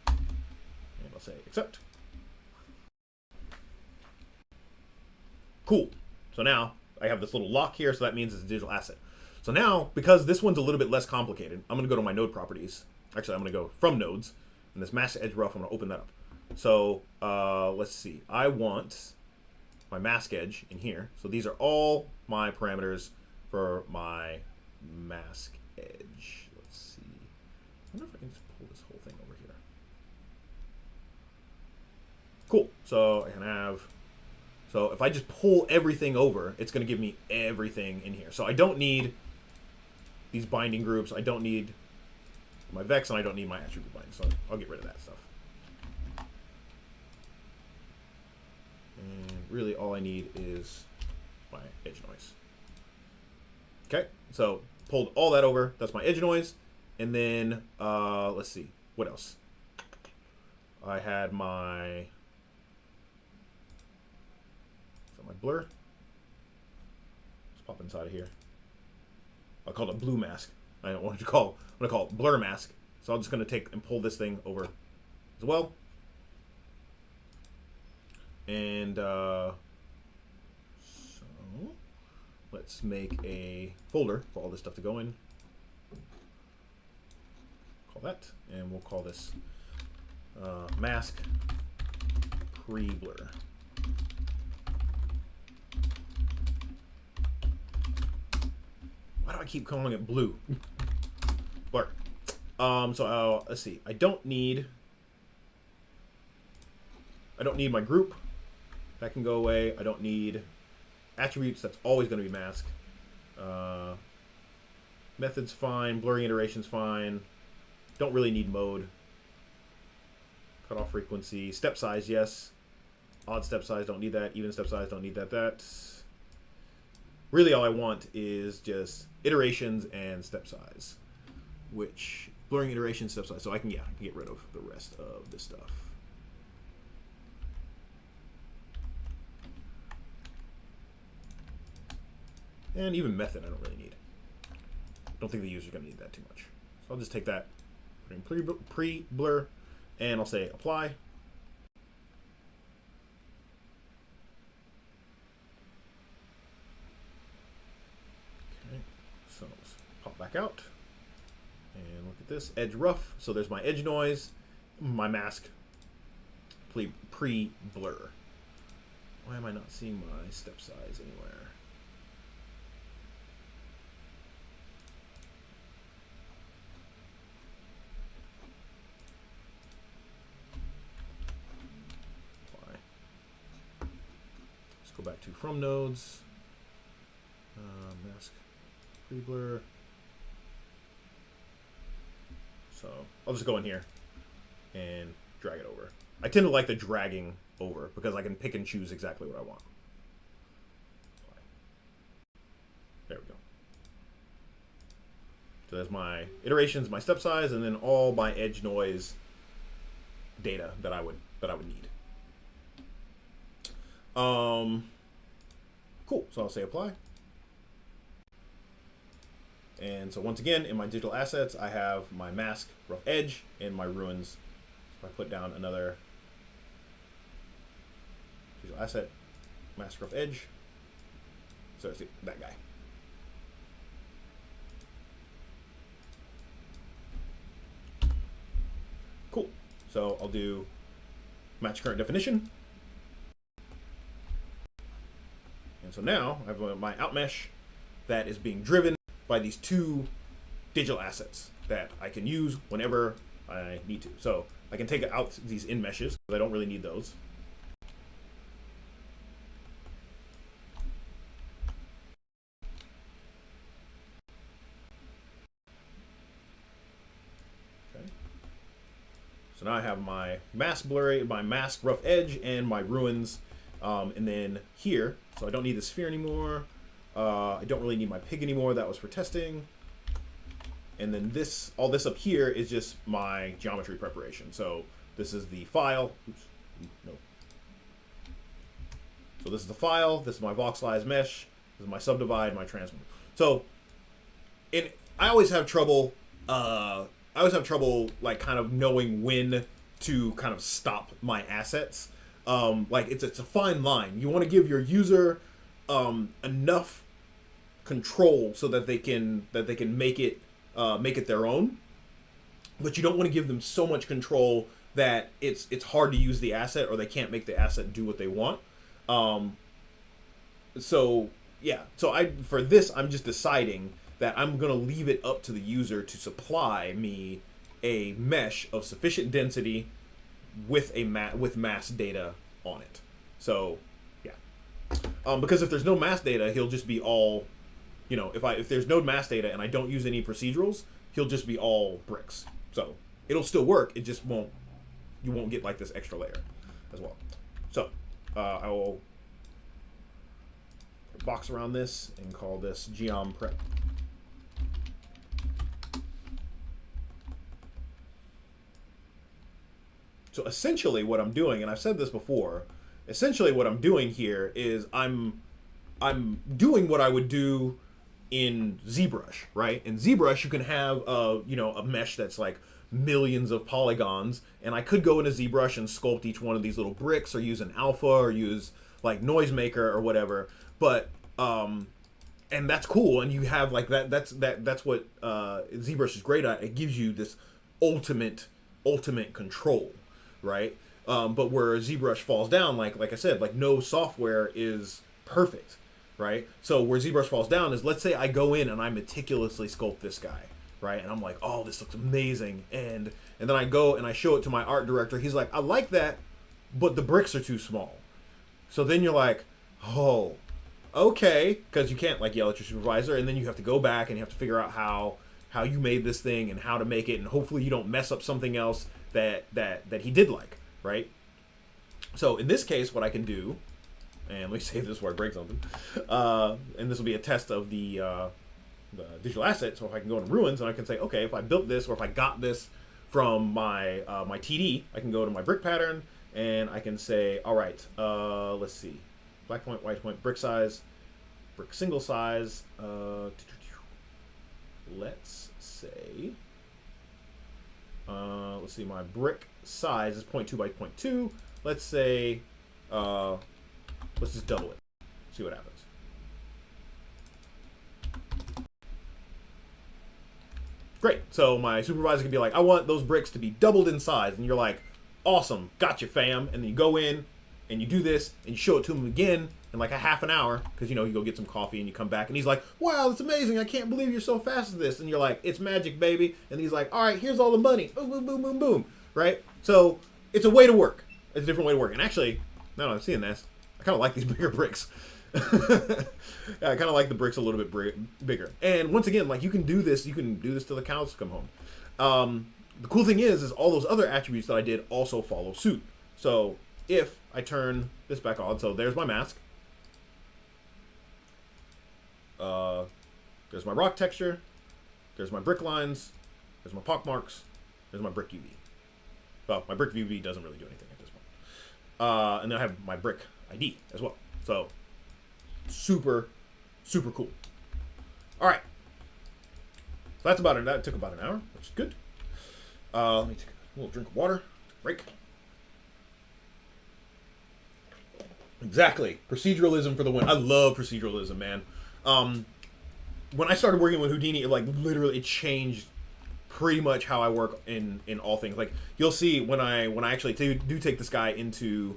And I'll say accept. Cool. So now I have this little lock here, so that means it's a digital asset. So now, because this one's a little bit less complicated, I'm going to go to my node properties. Actually, I'm going to go from nodes, and this mask edge rough, I'm going to open that up. So let's see. I want my mask edge in here. So these are all my parameters for my mask edge. Let's see. I wonder if I can just pull this whole thing over here. Cool. So I can have... So if I just pull everything over, it's going to give me everything in here. So I don't need these binding groups. I don't need my vex, and I don't need my attribute binding. So I'll get rid of that stuff. And really all I need is my edge noise. Okay, so pulled all that over. That's my edge noise. And then, let's see, what else? I had my... my blur. Let's pop inside of here. I'll call it a blue mask. I don't want to call. I'm going to call it blur mask. So I'm just going to take and pull this thing over as well. And so let's make a folder for all this stuff to go in. Call that, and we'll call this mask pre-blur. Why do I keep calling it blue? Blur. So let's see. I don't need my group. That can go away. I don't need attributes. That's always going to be mask. Methods fine. Blurring iterations fine. Don't really need mode. Cutoff frequency. Step size, yes. Odd step size, don't need that. Even step size, don't need that. Really all I want is just iterations and step size, which blurring iterations, step size. So I can get rid of the rest of this stuff. And even method I don't really need. Don't think the user's going to need that too much. So I'll just take that, put in pre-blur, and I'll say apply. Okay, so let's pop back out. And look at this, edge rough. So there's my edge noise, my mask, pre-blur. Why am I not seeing my step size anywhere? Go back to from nodes, mask pre-blur. So I'll just go in here and drag it over. I tend to like the dragging over because I can pick and choose exactly what I want. There we go. So there's my iterations, my step size, and then all my edge noise data that I would need. Cool. So I'll say apply. And so once again, in my digital assets, I have my mask, rough edge, and my ruins. So if I put down another digital asset, mask, rough edge. So it's that guy. Cool. So I'll do match current definition. And so now I have my outmesh that is being driven by these two digital assets that I can use whenever I need to. So I can take out these in meshes because I don't really need those. Okay. So now I have my mask blurry, my mask rough edge, and my ruins. And then here, so I don't need the sphere anymore. I don't really need my pig anymore. That was for testing. And then this, all this up here is just my geometry preparation. So this is the file. Oops, no. So this is the file. This is my voxelize mesh. This is my subdivide, my transform. So, I always have trouble. Like kind of knowing when to kind of stop my assets. Like it's a fine line. You want to give your user enough control so that they can make it their own, but you don't want to give them so much control that it's hard to use the asset, or they can't make the asset do what they want. So for this, I'm just deciding that I'm gonna leave it up to the user to supply me a mesh of sufficient density with with mass data on it. So yeah, because if there's no mass data, he'll just be all, if there's no mass data and I don't use any procedurals, he'll just be all bricks. So it'll still work. It just you won't get like this extra layer as well. So I will box around this and call this geom prep. So essentially what I'm doing, and I've said this before, essentially what I'm doing here is I'm doing what I would do in ZBrush, right? In ZBrush, you can have a mesh that's like millions of polygons, and I could go into ZBrush and sculpt each one of these little bricks, or use an alpha, or use like Noisemaker or whatever. But and that's cool, and you have like that's what ZBrush is great at. It gives you this ultimate control, right? But where ZBrush falls down, like I said, like no software is perfect, right? So where ZBrush falls down is, let's say I go in and I meticulously sculpt this guy, right? And I'm like, oh, this looks amazing. And then I go and I show it to my art director. He's like, I like that, but the bricks are too small. So then you're like, oh, okay, because you can't like yell at your supervisor, and then you have to go back and you have to figure out how you made this thing and how to make it, and hopefully you don't mess up something else that he did like, right? So in this case, what I can do, and let me save this before I break something, and this will be a test of the digital asset. So if I can go into Ruins and I can say, okay, if I built this, or if I got this from my my TD, I can go to my brick pattern and I can say, all right, let's see, black point, white point, brick size, brick single size. Let's say, let's see, my brick size is 0.2 by 0.2. Let's say, let's just double it. See what happens. Great. So my supervisor can be like, I want those bricks to be doubled in size. And you're like, awesome, gotcha, fam. And then you go in and you do this and you show it to him again in like a half an hour, because you go get some coffee and you come back and he's like, wow, that's amazing, I can't believe you're so fast at this. And you're like, it's magic, baby. And he's like, all right, here's all the money. Boom, boom, boom, boom, boom. Right? So it's a way to work. It's a different way to work. And actually, now that I'm seeing this, I kind of like these bigger bricks. Yeah, I kind of like the bricks a little bit bigger. And once again, like you can do this till the cows come home. The cool thing is all those other attributes that I did also follow suit. So if I turn this back on, so there's my mask. There's my rock texture. There's my brick lines. There's my pock marks. There's my brick UV. Well, my brick UV doesn't really do anything at this point. And then I have my brick ID as well. So super, super cool. All right. So that's about it. That took about an hour, which is good. Let me take a little drink of water. Break. Exactly. Proceduralism for the win. I love proceduralism, man. When I started working with Houdini, it changed pretty much how I work in all things. Like you'll see when I actually do take this guy into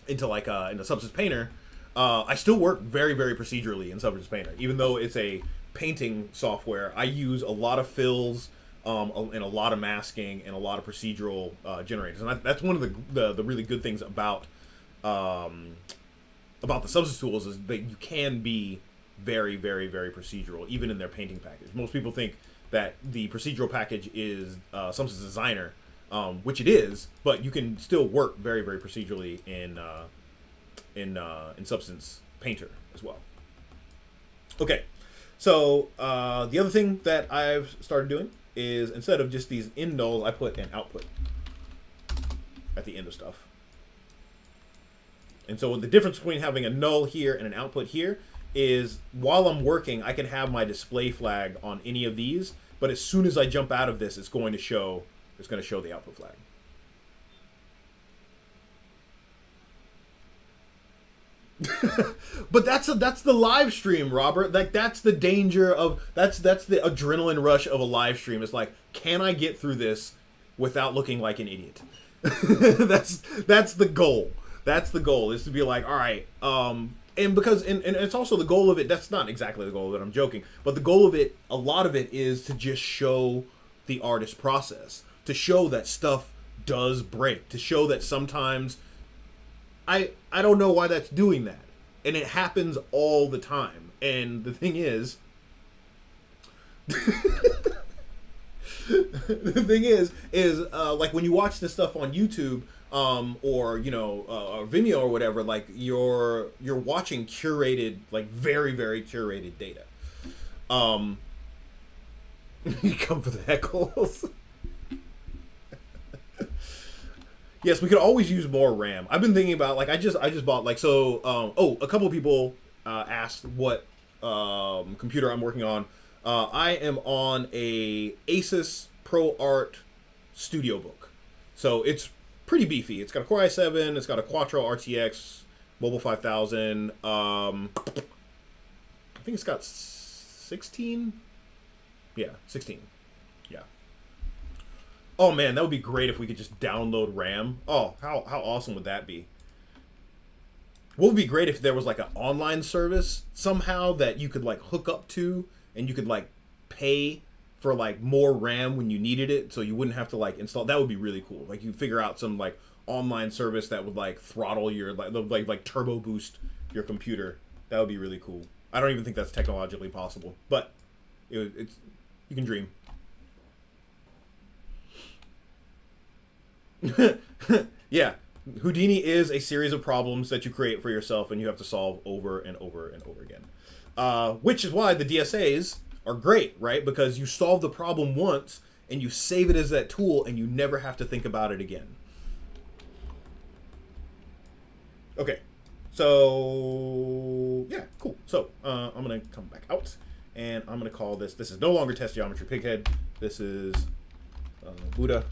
Substance Painter, I still work very, very procedurally in Substance Painter, even though it's a painting software. I use a lot of fills, and a lot of masking and a lot of procedural generators, and that's one of the really good things about the Substance tools is that you can be very, very, very procedural, even in their painting package. Most people think that the procedural package is Substance Designer, which it is, but you can still work very, very procedurally in Substance Painter as well. Okay, so the other thing that I've started doing is instead of just these in nulls, I put an output at the end of stuff. And so the difference between having a null here and an output here is while I'm working, I can have my display flag on any of these, but as soon as I jump out of this, it's going to show the output flag. But that's the live stream, Robert. Like that's the danger of that's the adrenaline rush of a live stream. It's like, can I get through this without looking like an idiot? That's the goal. That's the goal, is to be like, all right, and because and it's also the goal of it. That's not exactly the goal of it. I'm joking, but the goal of it, a lot of it, is to just show the artist process, to show that stuff does break, to show that sometimes I don't know why that's doing that, and it happens all the time. And the thing is, like when you watch this stuff on YouTube, or Vimeo or whatever, like you're watching curated, like very very curated data. You come for the heckles. Yes, we could always use more RAM. I've been thinking about, like, I just bought, like, so a couple of people asked what computer I'm working on. I am on a Asus ProArt Studio Book, so it's pretty beefy. It's got a Core i7, it's got a Quattro RTX Mobile 5000. I think it's got 16. Yeah, 16. Yeah. Oh man, that would be great if we could just download RAM. Oh, how awesome would that be? What would be great if there was like an online service somehow that you could like hook up to, and you could like pay for like more RAM when you needed it, so you wouldn't have to like install. That would be really cool. Like you figure out some like online service that would like throttle your like turbo boost your computer. That would be really cool. I don't even think that's technologically possible, but it's you can dream. Yeah, Houdini is a series of problems that you create for yourself and you have to solve over and over and over again. Which is why the DSAs are great, right? Because you solve the problem once and you save it as that tool and you never have to think about it again. Okay, so yeah, cool. So I'm gonna come back out and I'm gonna call this is no longer test geometry pighead. This is Buddha.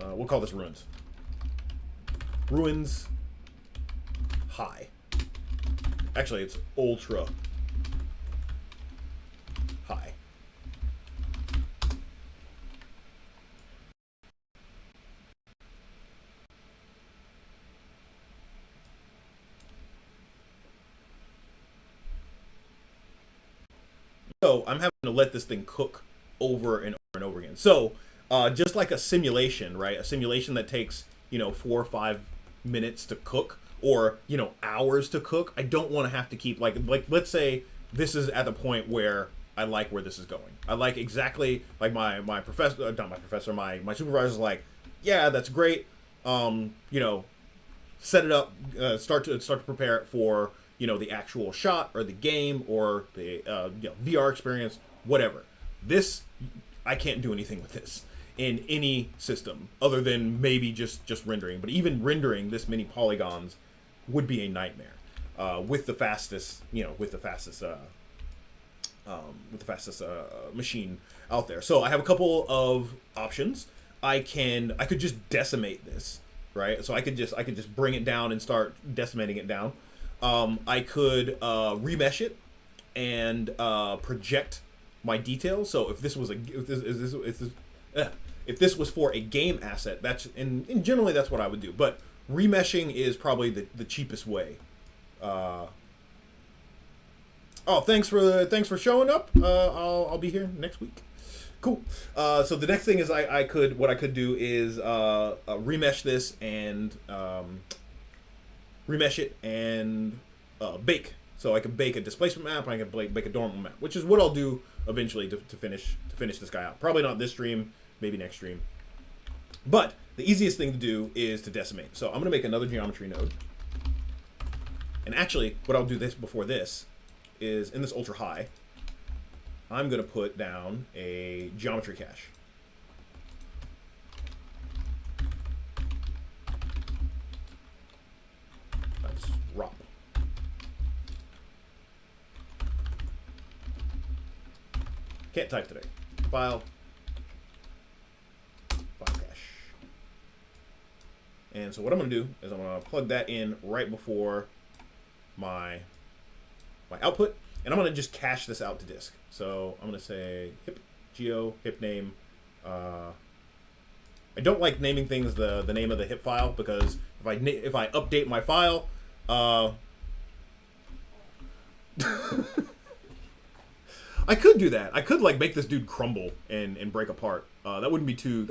We'll call this ruins. Ruins high. Actually, it's ultra high. So I'm having to let this thing cook over and over and over again. So just like a simulation, right? A simulation that takes 4 or 5 minutes to cook, or hours to cook. I don't want to have to keep like let's say this is at the point where I like where this is going. I like exactly like my professor, not my professor, my supervisor is like, yeah, that's great. Set it up, start to prepare it for the actual shot or the game or the VR experience, whatever. This, I can't do anything with this in any system other than maybe just rendering. But even rendering this many polygons would be a nightmare with the fastest machine out there. So I have a couple of options. I could just decimate this, right? So I could just bring it down and start decimating it down. I could remesh it and project my details. So if this was if this was for a game asset, and generally that's what I would do. But remeshing is probably the cheapest way. Thanks for showing up. I'll be here next week. Cool. So the next thing is what I could do is remesh this and remesh it and bake. So I can bake a displacement map, and I can bake a normal map, which is what I'll do eventually to finish this guy out. Probably not this stream, maybe next stream. But the easiest thing to do is to decimate. So I'm going to make another geometry node. And actually, what I'll do before this is in this ultra high, I'm going to put down a geometry cache. That's ROP. Can't type today. File cache. And so what I'm going to do is I'm going to plug that in right before my output, and I'm going to just cache this out to disk. So I'm going to say hip geo hip name. I don't like naming things the name of the hip file, because if I update my file, I could do that. I could like make this dude crumble and break apart. That wouldn't be too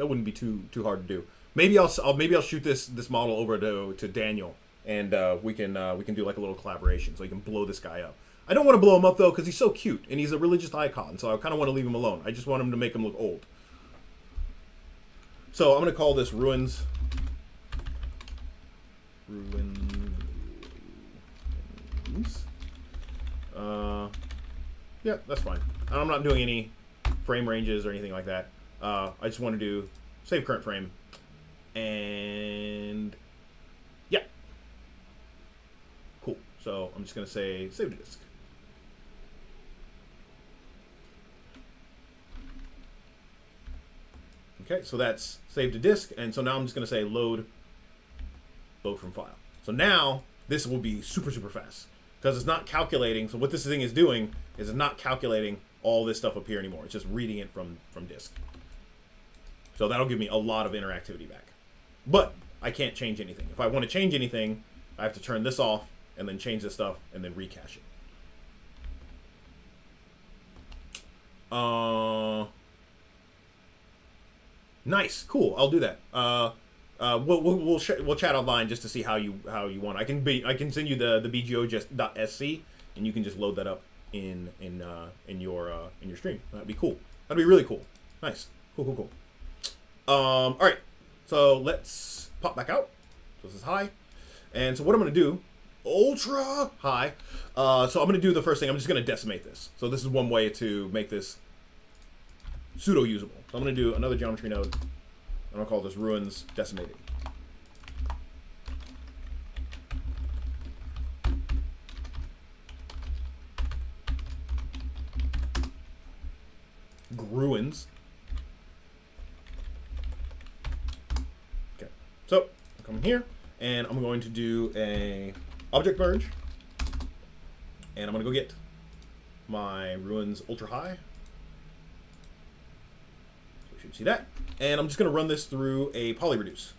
hard to do. Maybe I'll shoot this model over to Daniel, and we can do like a little collaboration, so he can blow this guy up. I don't want to blow him up though, because he's so cute and he's a religious icon. So I kind of want to leave him alone. I just want him to make him look old. So I'm gonna call this ruins. Yeah, that's fine. I'm not doing any frame ranges or anything like that. I just want to do save current frame, and yeah, cool. So I'm just gonna say save to disk. Okay, so that's saved to disk, and so now I'm just gonna say load from file. So now this will be super fast, because it's not calculating. So what this thing is doing is it's not calculating all this stuff up here anymore. It's just reading it from disk. So that'll give me a lot of interactivity back. But I can't change anything. If I want to change anything, I have to turn this off and then change this stuff and then recache it. Nice, cool. I'll do that. We'll chat online just to see how you want. I can send you the bgo.sc, and you can just load that up in your stream. That'd be cool. That'd be really cool. Nice. Cool. All right. So let's pop back out. So this is high, and so what I'm gonna do, ultra high. So I'm gonna do the first thing. I'm just gonna decimate this. So this is one way to make this pseudo usable. So I'm gonna do another geometry node. I'm gonna call this ruins decimated. Gruins. Okay, so I come in here, and I'm going to do a object merge, and I'm gonna go get my ruins ultra high. So you should see that, and I'm just gonna run this through a poly reduce.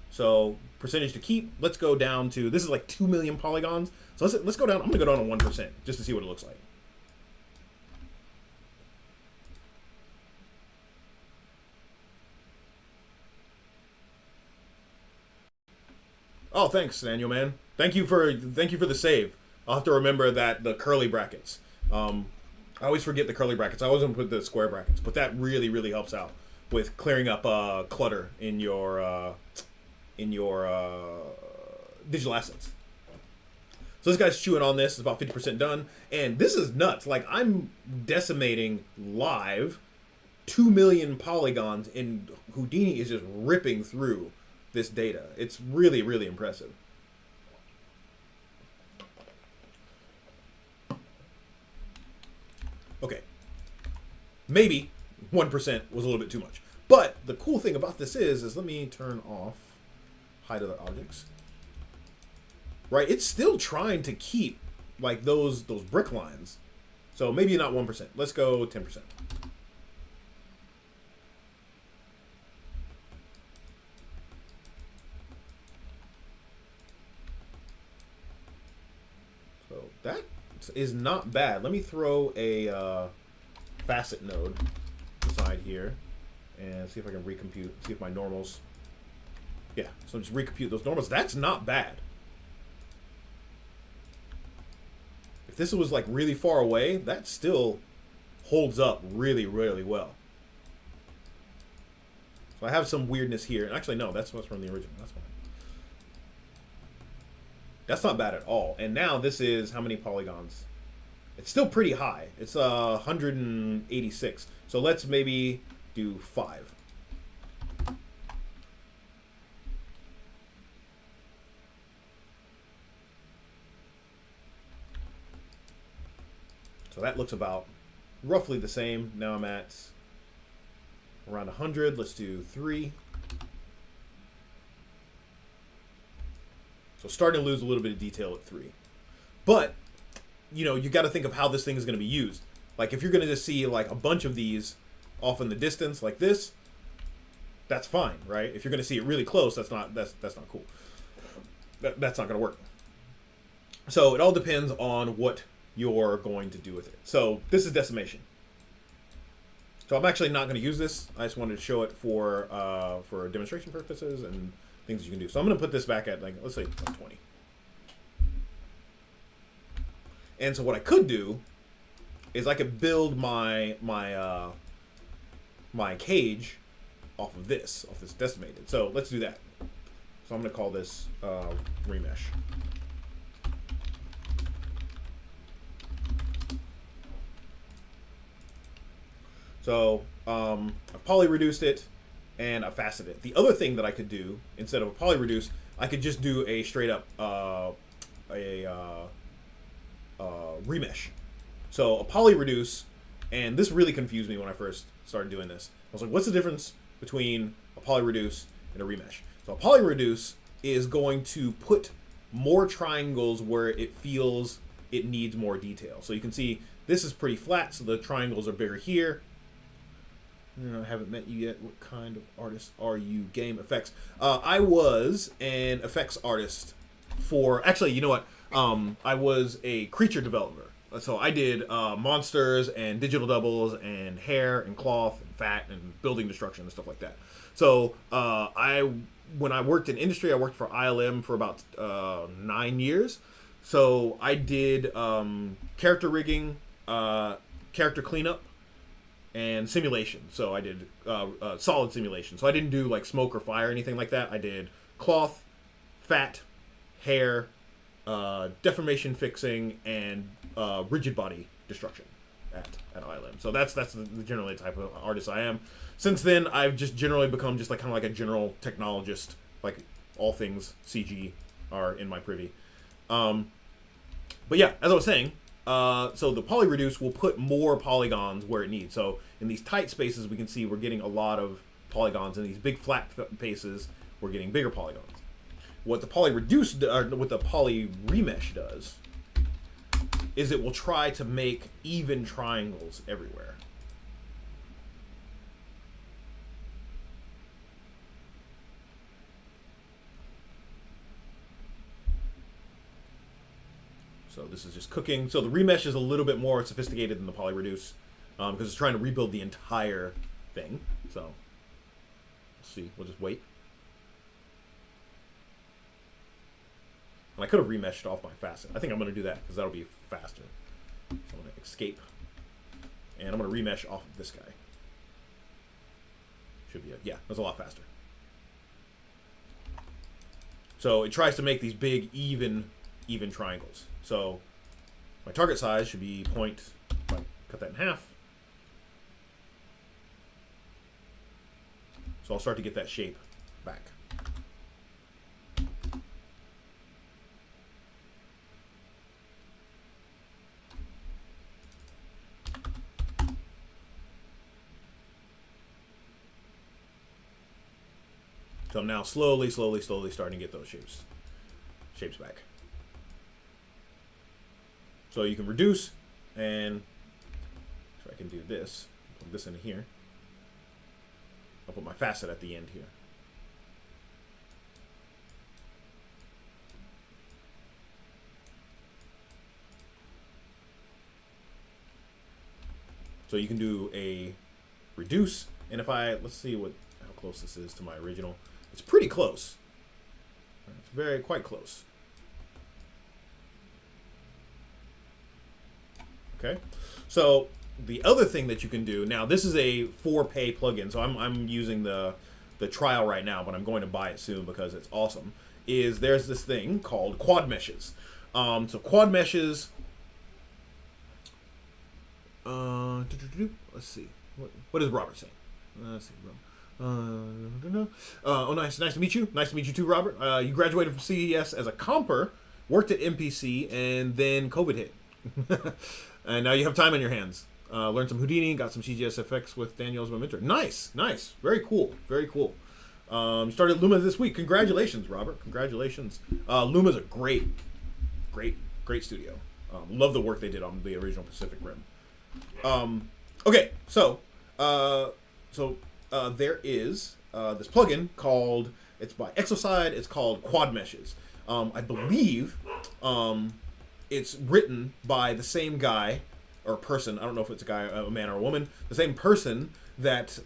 So percentage to keep, let's go down to, this is like 2 million polygons. So let's go down, I'm gonna go down to 1% just to see what it looks like. Oh, thanks, Daniel, man. Thank you for the save. I'll have to remember that the curly brackets. I always forget the curly brackets. I always want to put the square brackets, but that really helps out with clearing up clutter in your digital assets. So this guy's chewing on this. It's about 50% done, and this is nuts. Like, I'm decimating live 2 million polygons, and Houdini is just ripping through this data. It's really impressive. Okay, maybe 1% was a little bit too much, but the cool thing about this is let me turn off hide other objects. Right, it's still trying to keep like those brick lines. So maybe not 1%. Let's go 10%. So that is not bad. Let me throw a facet node aside here and see if I can recompute, see if my normals. Yeah, so just recompute those normals. That's not bad. If this was like really far away, that still holds up really well. So I have some weirdness here. Actually, no, that's what's from the original. That's fine. That's not bad at all. And now this is how many polygons? It's still pretty high. It's 186. So let's maybe do 5. So that looks about roughly the same. Now I'm at around 100. Let's do 3. So starting to lose a little bit of detail at 3. But, you know, you got to think of how this thing is going to be used. Like, if you're going to just see, like, a bunch of these off in the distance like this, that's fine, right? If you're going to see it really close, that's not cool. That's not going to work. So it all depends on what you're going to do with it. So this is decimation. So I'm actually not going to use this. I just wanted to show it for demonstration purposes and things you can do. So I'm going to put this back at, like, let's say 20. And so what I could do is I could build my cage off this decimated. So let's do that. So I'm going to call this remesh. So I poly-reduced it and I faceted it. The other thing that I could do, instead of a poly-reduce, I could just do a straight up remesh. So a poly-reduce, and this really confused me when I first started doing this. I was like, what's the difference between a poly-reduce and a remesh? So a poly-reduce is going to put more triangles where it feels it needs more detail. So you can see this is pretty flat, so the triangles are bigger here. I haven't met you yet. What kind of artist are you? Game effects. I was an effects artist for... Actually, you know what? I was a creature developer. So I did monsters and digital doubles and hair and cloth and fat and building destruction and stuff like that. So when I worked in industry, I worked for ILM for about 9 years. So I did character rigging, character cleanup, and simulation. So I did solid simulation. So I didn't do like smoke or fire or anything like that. I did cloth, fat, hair, deformation fixing, and rigid body destruction at ILM. So that's generally the type of artist I am. Since then, I've just generally become just like kind of like a general technologist. Like all things CG are in my privy. But yeah, as I was saying, so the poly-reduce will put more polygons where it needs. So in these tight spaces, we can see we're getting a lot of polygons. In these big flat spaces, we're getting bigger polygons. What the poly-reduce, or what the poly-remesh does, is it will try to make even triangles everywhere. So this is just cooking. So the remesh is a little bit more sophisticated than the poly-reduce because it's trying to rebuild the entire thing. So let's see. We'll just wait. And I could have remeshed off my facet. I think I'm going to do that because that'll be faster. So I'm going to escape. And I'm going to remesh off of this guy. Should be yeah, that's a lot faster. So it tries to make these big, even triangles. So my target size should be if I cut that in half. So I'll start to get that shape back. So I'm now slowly starting to get those shapes back. So you can reduce, and so I can do this, plug this into here. I'll put my facet at the end here. So you can do a reduce, and if let's see how close this is to my original. It's pretty close. It's quite close. Okay, so the other thing that you can do now, this is a for-pay plugin, so I'm using the trial right now, but I'm going to buy it soon because it's awesome. There's this thing called quad meshes. So quad meshes. Let's see. What is Robert saying? Let's see, Robert. Oh, nice to meet you. Nice to meet you too, Robert. You graduated from CES as a comper, worked at MPC, and then COVID hit. And now you have time on your hands. Learned some Houdini, got some CGSFX with Daniel as my mentor. Nice, nice, very cool, very cool. Started Luma this week. Congratulations, Robert. Congratulations. Luma's a great studio. Love the work they did on the original Pacific Rim. Okay, so there is this plugin called, it's by Exoside. It's called Quad Meshes. I believe it's written by the same guy or person. I don't know if it's a guy, a man, or a woman. The same person that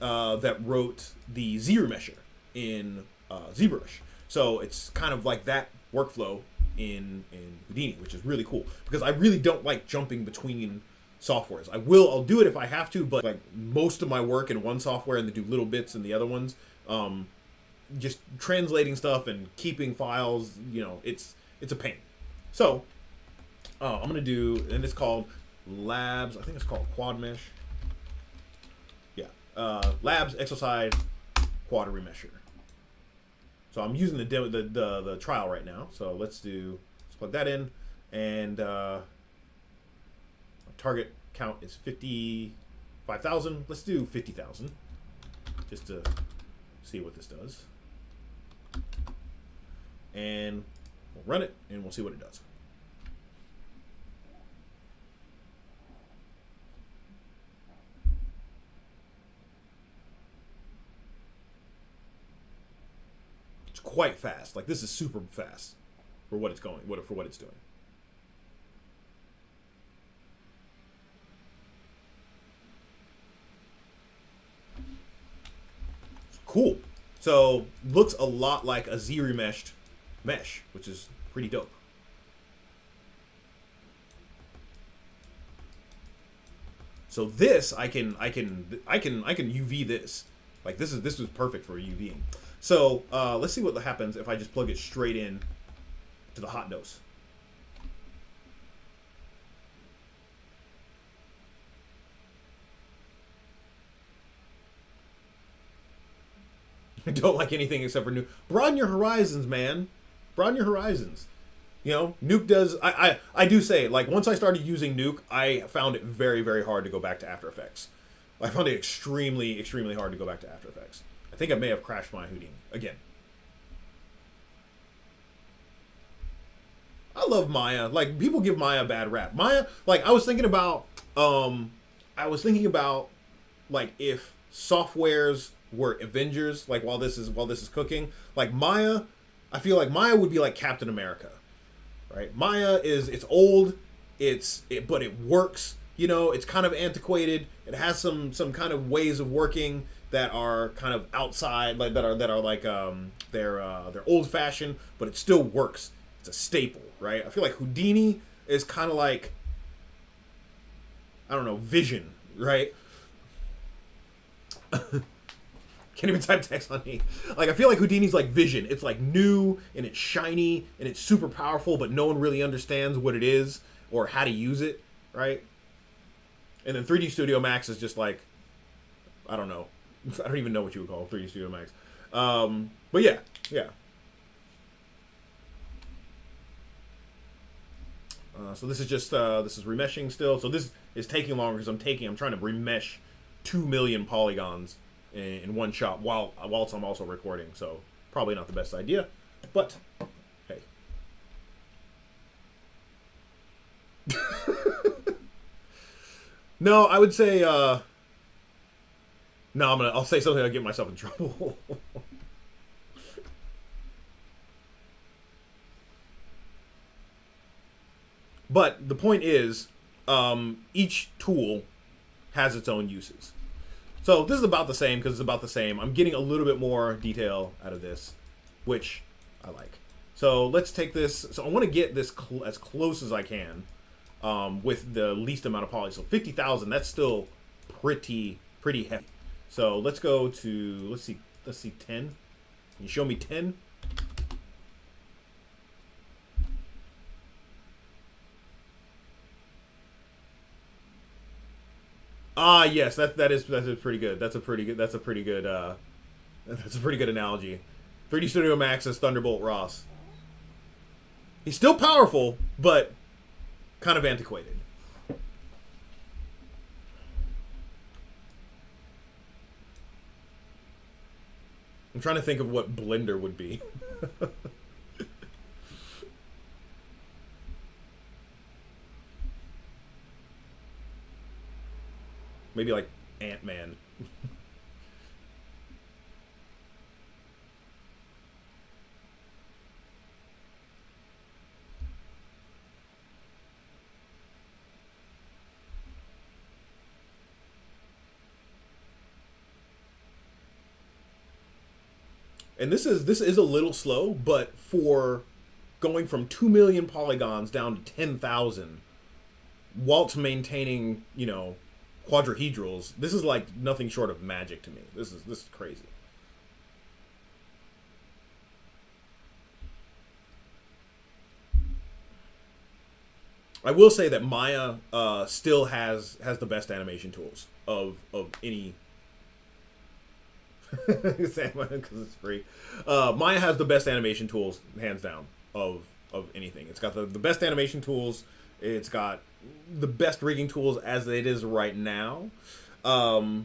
wrote the Z-Remesher in ZBrush. So it's kind of like that workflow in Houdini, which is really cool because I really don't like jumping between softwares. I'll do it if I have to, but like most of my work in one software and then do little bits in the other ones, just translating stuff and keeping files, it's a pain. So I'm gonna do, and it's called Labs. I think it's called Quad Mesh. Yeah, Labs Exoside Quad Remesher. So I'm using the trial right now. So let's plug that in, and target count is 55,000. Let's do 50,000 just to see what this does, and we'll run it and we'll see what it does. Quite fast. Like, this is super fast for what it's doing. Cool. So looks a lot like a Z-remeshed mesh, which is pretty dope. So this I can UV this. Like this was perfect for UVing. So let's see what happens if I just plug it straight in to the hot dose. I don't like anything except for Nuke. Broaden your horizons, man. Broaden your horizons. Nuke does. I do say, like, once I started using Nuke, I found it very, very hard to go back to After Effects. I found it extremely, extremely hard to go back to After Effects. I think I may have crashed my Houdini again. I love Maya. Like, people give Maya a bad rap. Maya, like, I was thinking about, like, if softwares were Avengers, like, while this is cooking, like Maya, I feel like Maya would be like Captain America, right? Maya it's old, but it works. It's kind of antiquated. It has some kind of ways of working that are kind of outside, like that are like they're old fashioned, but it still works. It's a staple, right? I feel like Houdini is kind of like, I don't know, Vision, right? Can't even type text on me. Like, I feel like Houdini's like Vision. It's like new and it's shiny and it's super powerful, but no one really understands what it is or how to use it, right? And then 3D Studio Max is just like, I don't know. I don't even know what you would call 3D Studio Max. But yeah. So this is just, this is remeshing still. So this is taking longer because I'm trying to remesh 2 million polygons in one shot whilst I'm also recording. So probably not the best idea, but hey. No, I would say, no, I'll say something that'll get myself in trouble. But the point is, each tool has its own uses. So this is about the same because it's about the same. I'm getting a little bit more detail out of this, which I like. So let's take this. So I want to get this as close as I can with the least amount of poly. So 50,000, that's still pretty heavy. So let's go to, let's see 10. Can you show me 10? Ah, yes, that's pretty good. That's a pretty good analogy. 3D Studio Max is Thunderbolt Ross. He's still powerful, but kind of antiquated. I'm trying to think of what Blender would be. Maybe like Ant-Man. And this is a little slow, but for going from 2 million polygons down to 10,000 whilst maintaining, you know, quadrahedrals, this is like nothing short of magic to me. This is crazy. I will say that Maya still has the best animation tools of any. Because it's free. Maya has the best animation tools, hands down, of anything. It's got the best animation tools. It's got the best rigging tools as it is right now. The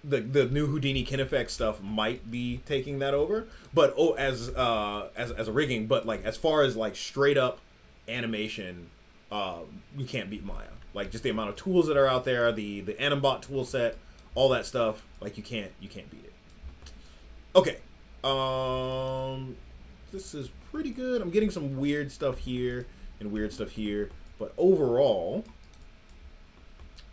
new Houdini Kineffect stuff might be taking that over, but as a rigging, but like as far as like straight up animation, you can't beat Maya. Like just the amount of tools that are out there, the Animbot tool set, all that stuff, like you can't beat it. Okay. This is pretty good. I'm getting some weird stuff here and weird stuff here, but overall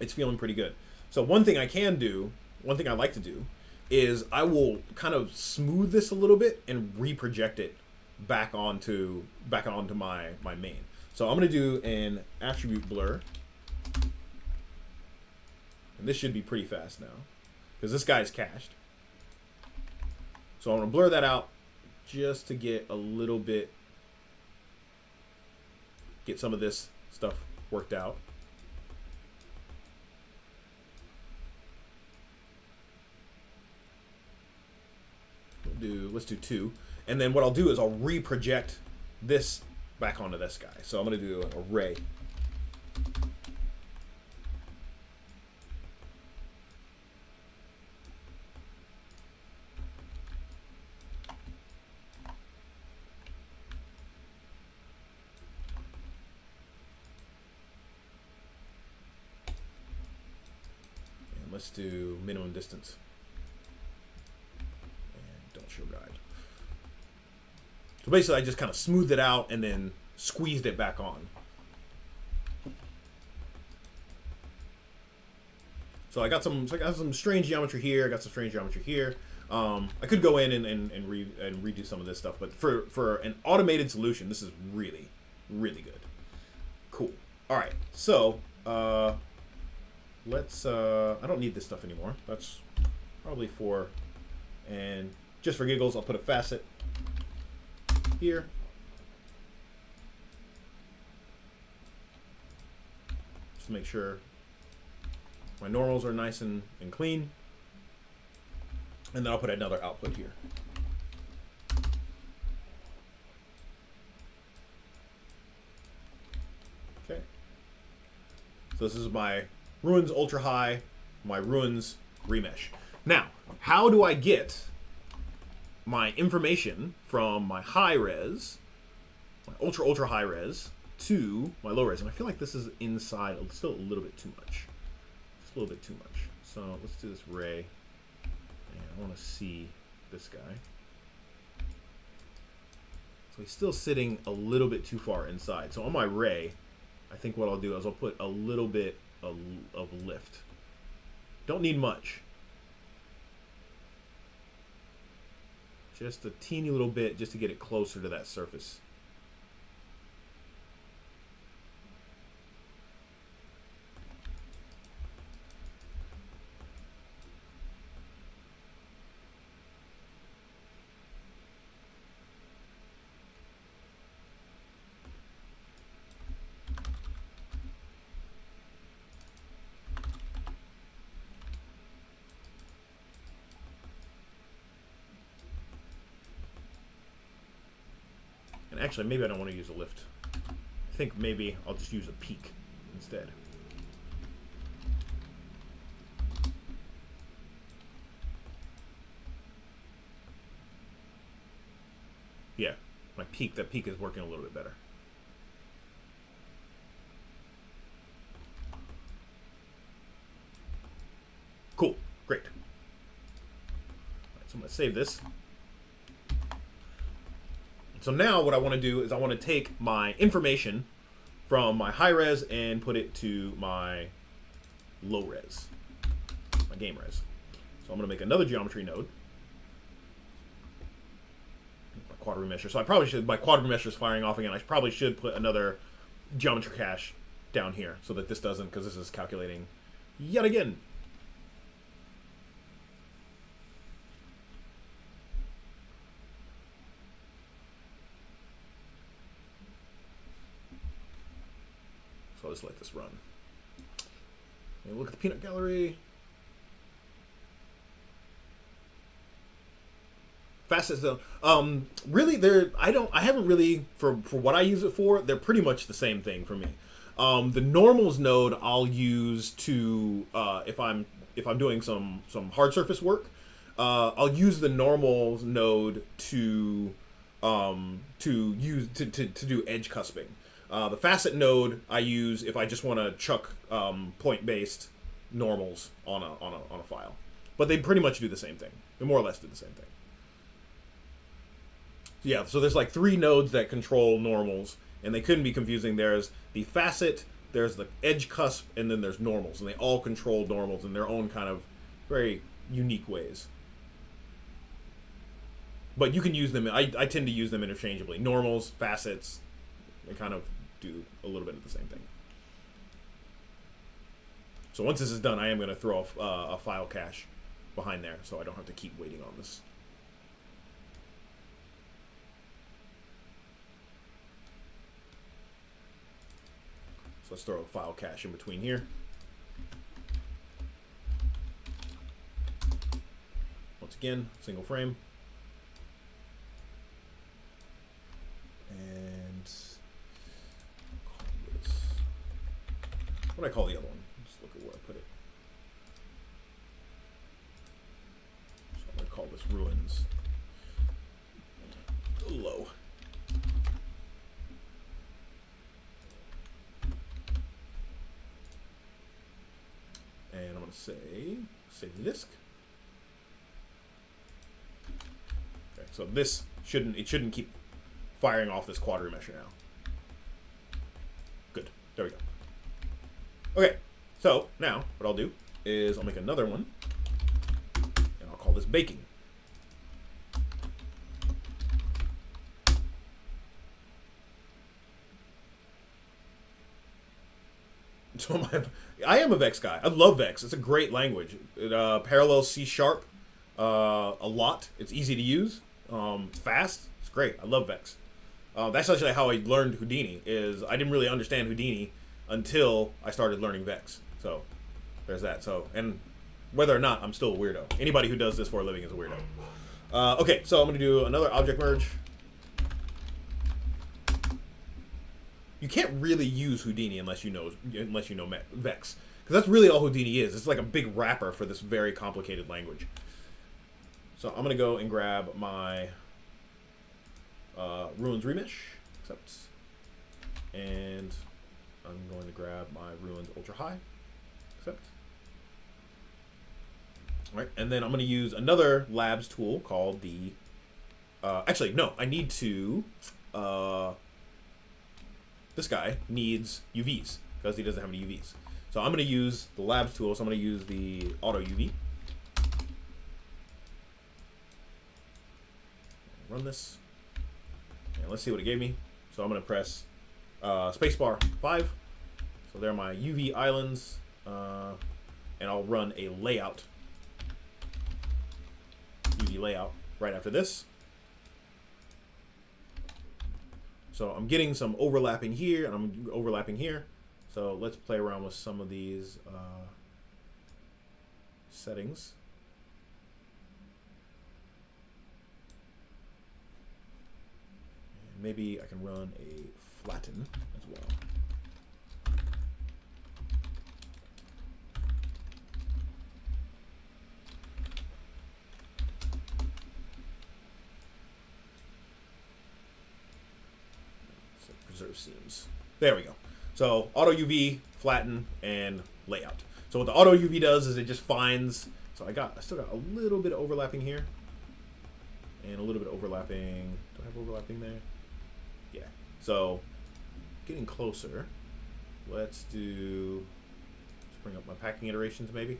it's feeling pretty good. So one thing I like to do is I will kind of smooth this a little bit and reproject it back onto my main. So I'm going to do an attribute blur. And this should be pretty fast now because this guy's cached. So I'm going to blur that out just to get a little bit, get some of this stuff worked out. Let's do 2. And then what I'll do is I'll reproject this back onto this guy. So I'm going to do an array. Let's do minimum distance. And don't show guide. So basically I just kind of smoothed it out and then squeezed it back on. So I got some strange geometry here, I got some strange geometry here. I could go in and redo some of this stuff, but for an automated solution, this is really, really good. Cool. Alright, so let's I don't need this stuff anymore. That's probably for, and just for giggles I'll put a facet here. Just to make sure my normals are nice and clean. And then I'll put another output here. Okay. So this is my Ruins Ultra High, my Ruins Remesh. Now, how do I get my information from my high res, my ultra high res, to my low res? And I feel like this is inside still a little bit too much. Just a little bit too much. So let's do this ray. And I want to see this guy. So he's still sitting a little bit too far inside. So on my ray, I think what I'll do is I'll put a little bit of lift. Don't need much. Just a teeny little bit just to get it closer to that surface. And actually, maybe I don't want to use a lift. I think maybe I'll just use a peak instead. peak. That peak is working a little bit better. Cool. Great. All right, so I'm going to save this. So now what I want to do is I want to take my information from my high res and put it to my low res, my game res. So I'm going to make another geometry node. My quad remesher. So I probably should, my quad remesher is firing off again. I probably should put another geometry cache down here so that this doesn't, because this is calculating yet again. So I'll just let this run. And look at the peanut gallery. Facets though. Really, I haven't really, for what I use it for, they're pretty much the same thing for me. The normals node I'll use to if I'm doing some hard surface work, I'll use the normals node to do edge cusping. The facet node I use if I just want to chuck point-based normals on a file, but they pretty much do the same thing. They more or less do the same thing. Yeah, so there's like 3 nodes that control normals, and they couldn't be confusing. There's the facet, there's the edge cusp, and then there's normals, and they all control normals in their own kind of very unique ways. But you can use them. I tend to use them interchangeably. Normals, facets, they kind of do a little bit of the same thing. So once this is done, I am going to throw a file cache behind there, so I don't have to keep waiting on this. So let's throw a file cache in between here. Once again, single frame. And what do I call the other one? Just look at where I put it. So I'm going to call this ruins low. And I'm going to say save the disk. Okay, so this shouldn't keep firing off this quad remesher now. Good. There we go. Okay, so now what I'll do is I'll make another one, and I'll call this baking. So I am a Vex guy. I love Vex. It's a great language. It parallels C# a lot. It's easy to use. It's fast. It's great. I love Vex. That's actually how I learned Houdini. Is I didn't really understand Houdini until I started learning Vex. So there's that. So, and whether or not, I'm still a weirdo. Anybody who does this for a living is a weirdo. Okay, so I'm going to do another object merge. You can't really use Houdini unless you know Vex, because that's really all Houdini is. It's like a big wrapper for this very complicated language. So I'm going to go and grab my Ruins Remesh, and I'm going to grab my Ruins Ultra High, accept. All right, and then I'm going to use another labs tool called the. Actually, no, I need to. This guy needs UVs because he doesn't have any UVs. So I'm going to use the labs tool. So I'm going to use the auto UV. Run this. And let's see what it gave me. So I'm going to press spacebar 5. So there are my UV islands. And I'll run a layout. UV layout right after this. So I'm getting some overlapping here, and I'm overlapping here. So let's play around with some of these settings. And maybe I can run a flatten as well. conserve seams. There we go. So auto UV, flatten, and layout. So what the auto UV does is it just finds. So I still got a little bit of overlapping here, and a little bit of overlapping. Do I have overlapping there? Yeah. So getting closer. Let's bring up my packing iterations maybe.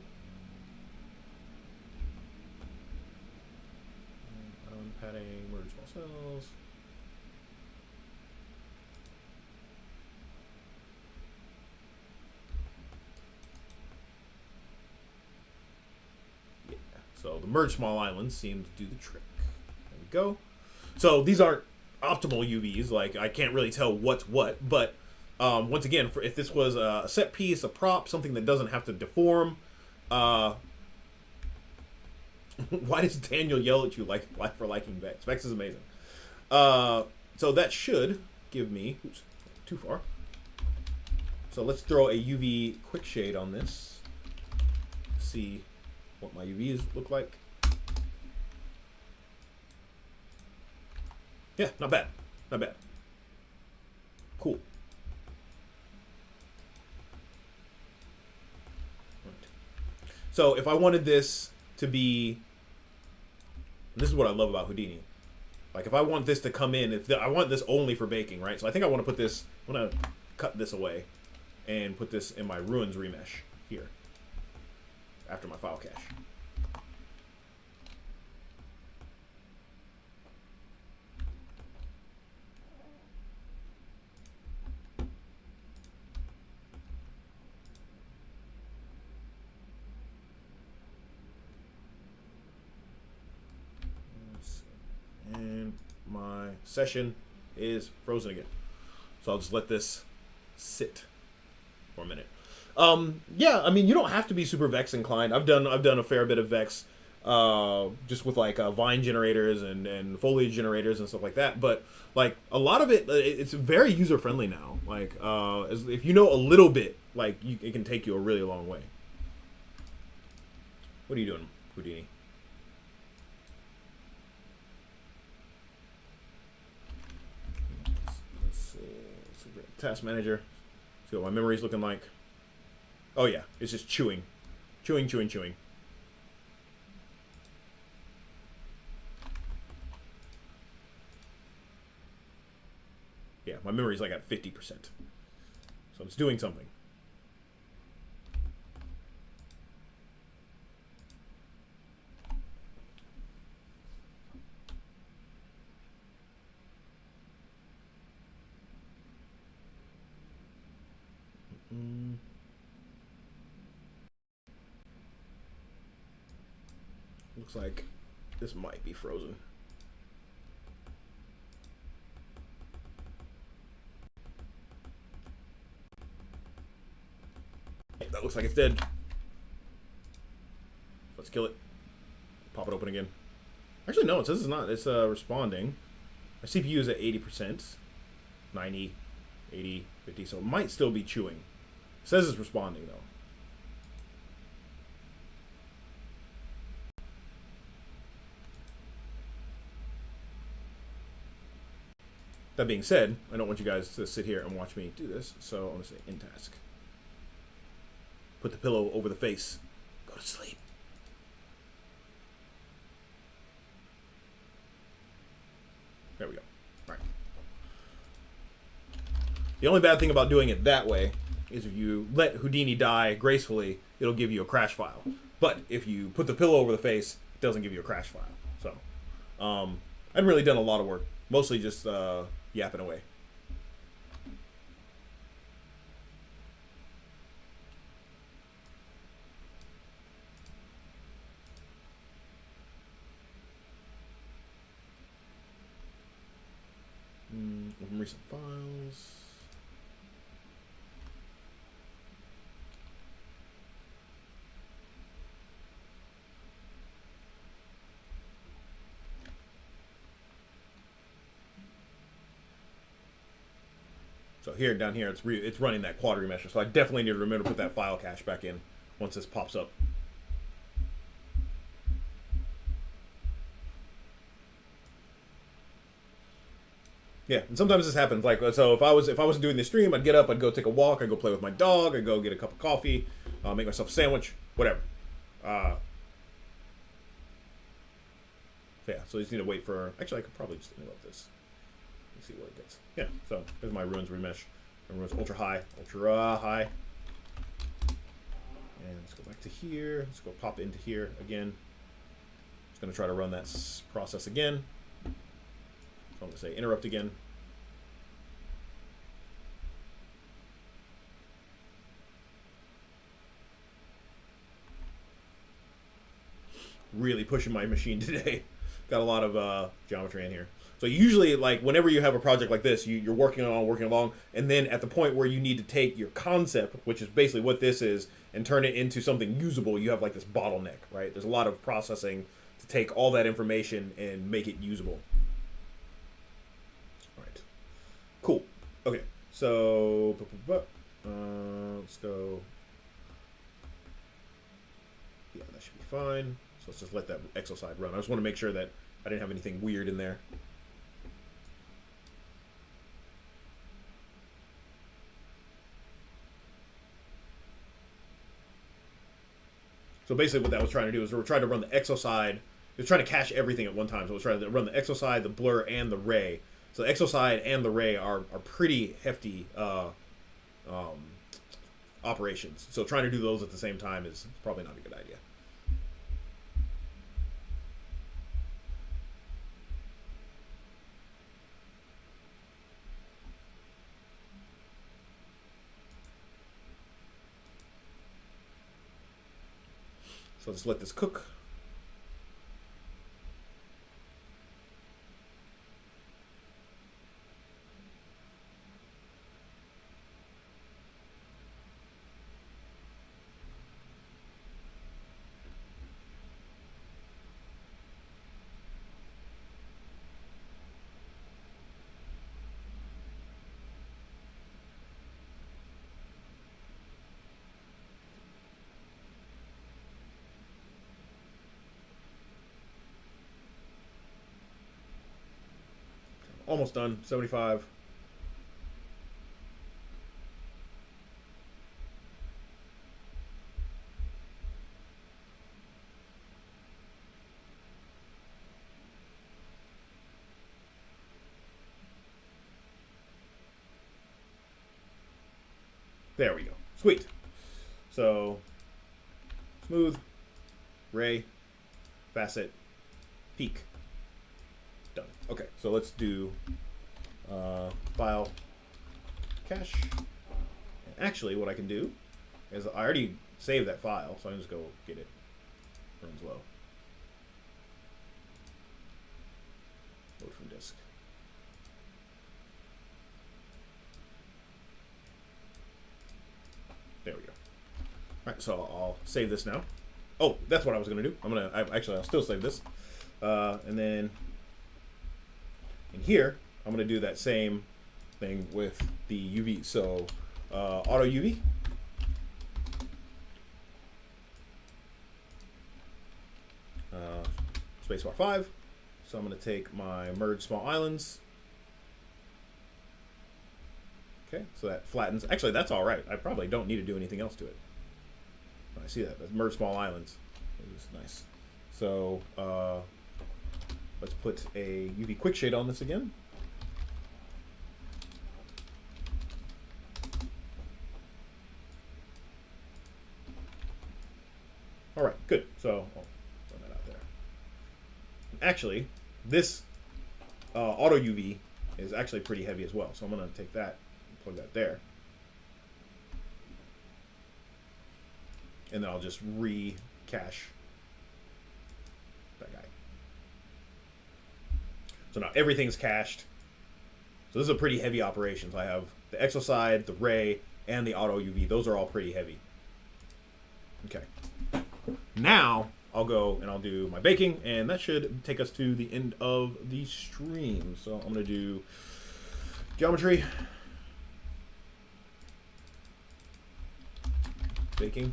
Padding, merge small cells. Yeah, so the merge small islands seem to do the trick. There we go. So these aren't optimal UVs, like I can't really tell what's what, but once again, if this was a set piece, a prop, something that doesn't have to deform, why does Daniel yell at you for liking Vex? Vex is amazing. So that should give me, oops, too far. So let's throw a UV quick shade on this. See what my UVs look like. Yeah, not bad. Not bad. Cool. Right. So if I wanted this to be, this is what I love about Houdini. Like if I want this to come in, I want this only for baking, right? So I think I want to put this, I'm going to cut this away and put this in my ruins remesh here after my file cache. And my session is frozen again. So I'll just let this sit for a minute. Yeah, I mean, you don't have to be super Vex inclined. I've done a fair bit of Vex, just with like vine generators and foliage generators and stuff like that. But like a lot of it's very user friendly now. Like if you know a little bit, like it can take you a really long way. What are you doing, Houdini? Let's see. Task manager. See what my memory's looking like. Oh yeah, it's just chewing. Chewing. Yeah, my memory's like at 50%. So it's doing something. Looks like this might be frozen. Hey, that looks like it's dead. Let's kill it. Pop it open again. Actually, no, it says it's not. It's responding. My CPU is at 80%. 90, 80, 50, so it might still be chewing. It says it's responding, though. That being said, I don't want you guys to sit here and watch me do this, so I'm going to say in task. Put the pillow over the face. Go to sleep. There we go. All right. The only bad thing about doing it that way is if you let Houdini die gracefully, it'll give you a crash file. But if you put the pillow over the face, it doesn't give you a crash file. So, I haven't really done a lot of work. Mostly just yapping away. Open recent files. So here, down here, it's running that quad remesher. So I definitely need to remember to put that file cache back in once this pops up. Yeah, and sometimes this happens. Like, so if I wasn't doing the stream, I'd get up, I'd go take a walk, I'd go play with my dog, I'd go get a cup of coffee, make myself a sandwich, whatever. Yeah, so you just need to wait for. Actually, I could probably just interrupt this. Let's see where it gets. Yeah, so there's my ruins remesh. My ruins ultra high. And let's go back to here. Let's go pop into here again. Just going to try to run that process again. So I'm going to say interrupt again. Really pushing my machine today. Got a lot of geometry in here. So usually, like, whenever you have a project like this, you're working along, and then at the point where you need to take your concept, which is basically what this is, and turn it into something usable, you have like this bottleneck, right? There's a lot of processing to take all that information and make it usable. All right, cool. Okay, so let's go. Yeah, that should be fine. So let's just let that exoside run. I just want to make sure that I didn't have anything weird in there. So basically what that was trying to do is we were trying to run the exoside. It was trying to cache everything at one time. So it was trying to run the exoside, the blur, and the ray. So the exoside and the ray are pretty hefty operations. So trying to do those at the same time is probably not a good idea. So just let this cook. Almost done. 75. There we go. Sweet. So, smooth, ray, facet, peak. Done. Okay, so let's do file, cache. And actually, what I can do is I already saved that file, so I can just go get it. Runs low. Load from disk. There we go. All right, so I'll save this now. Oh, that's what I was gonna do. I'll still save this, and then in here I'm gonna do that same thing with the UV. So auto UV. Spacebar 5. So I'm gonna take my merge small islands. Okay, so that flattens. Actually, that's all right. I probably don't need to do anything else to it. I see that. That's merge small islands. It's nice. So let's put a UV quick shade on this again. All right, good. So I'll run that out there. Actually, this auto UV is actually pretty heavy as well. So I'm going to take that and plug that there. And then I'll just re-cache that guy. So now everything's cached. So this is a pretty heavy operation. So I have the exoside, the ray, and the auto UV. Those are all pretty heavy. Okay. Now I'll go and I'll do my baking, and that should take us to the end of the stream. So I'm going to do geometry, baking,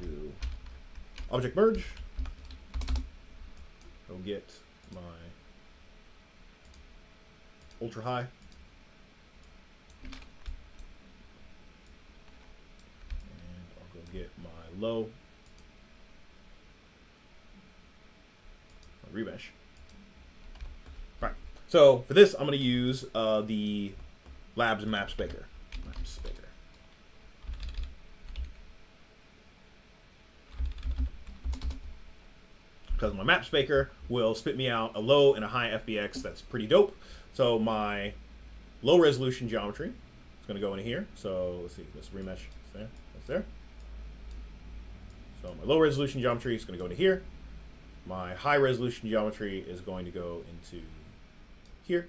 do object merge. Go get my ultra high. And I'll go get my low. My remesh. All right. So for this, I'm going to use the Labs Maps Baker. Maps Baker. Because my Maps Baker will spit me out a low and a high FBX. That's pretty dope. So my low resolution geometry is going to go in here. So let's see, let's remesh. There, that's there. So my low resolution geometry is going to go into here. My high resolution geometry is going to go into here.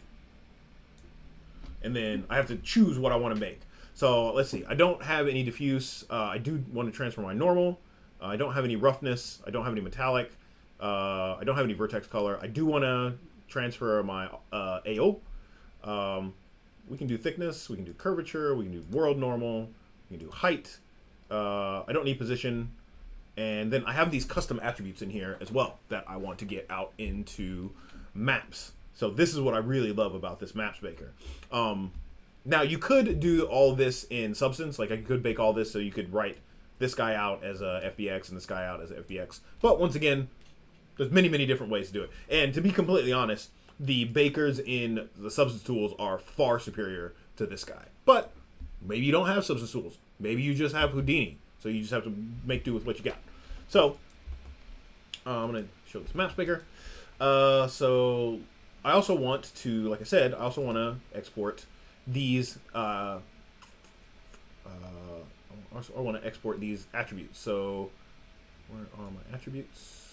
And then I have to choose what I want to make. So let's see. I don't have any diffuse. I do want to transfer my normal. I don't have any roughness. I don't have any metallic. I don't have any vertex color. I do want to transfer my AO. We can do thickness. We can do curvature. We can do world normal. We can do height. I don't need position. And then I have these custom attributes in here as well that I want to get out into maps. So this is what I really love about this Maps Baker. Now you could do all this in Substance. Like I could bake all this so you could write this guy out as a FBX and this guy out as a FBX. But once again, there's many, many different ways to do it. And to be completely honest, the bakers in the Substance tools are far superior to this guy. But maybe you don't have Substance tools. Maybe you just have Houdini. So you just have to make do with what you got. So I'm going to show this Maps Baker. So I also want to, like I said, I also want to export these. I want to export these attributes. So where are my attributes?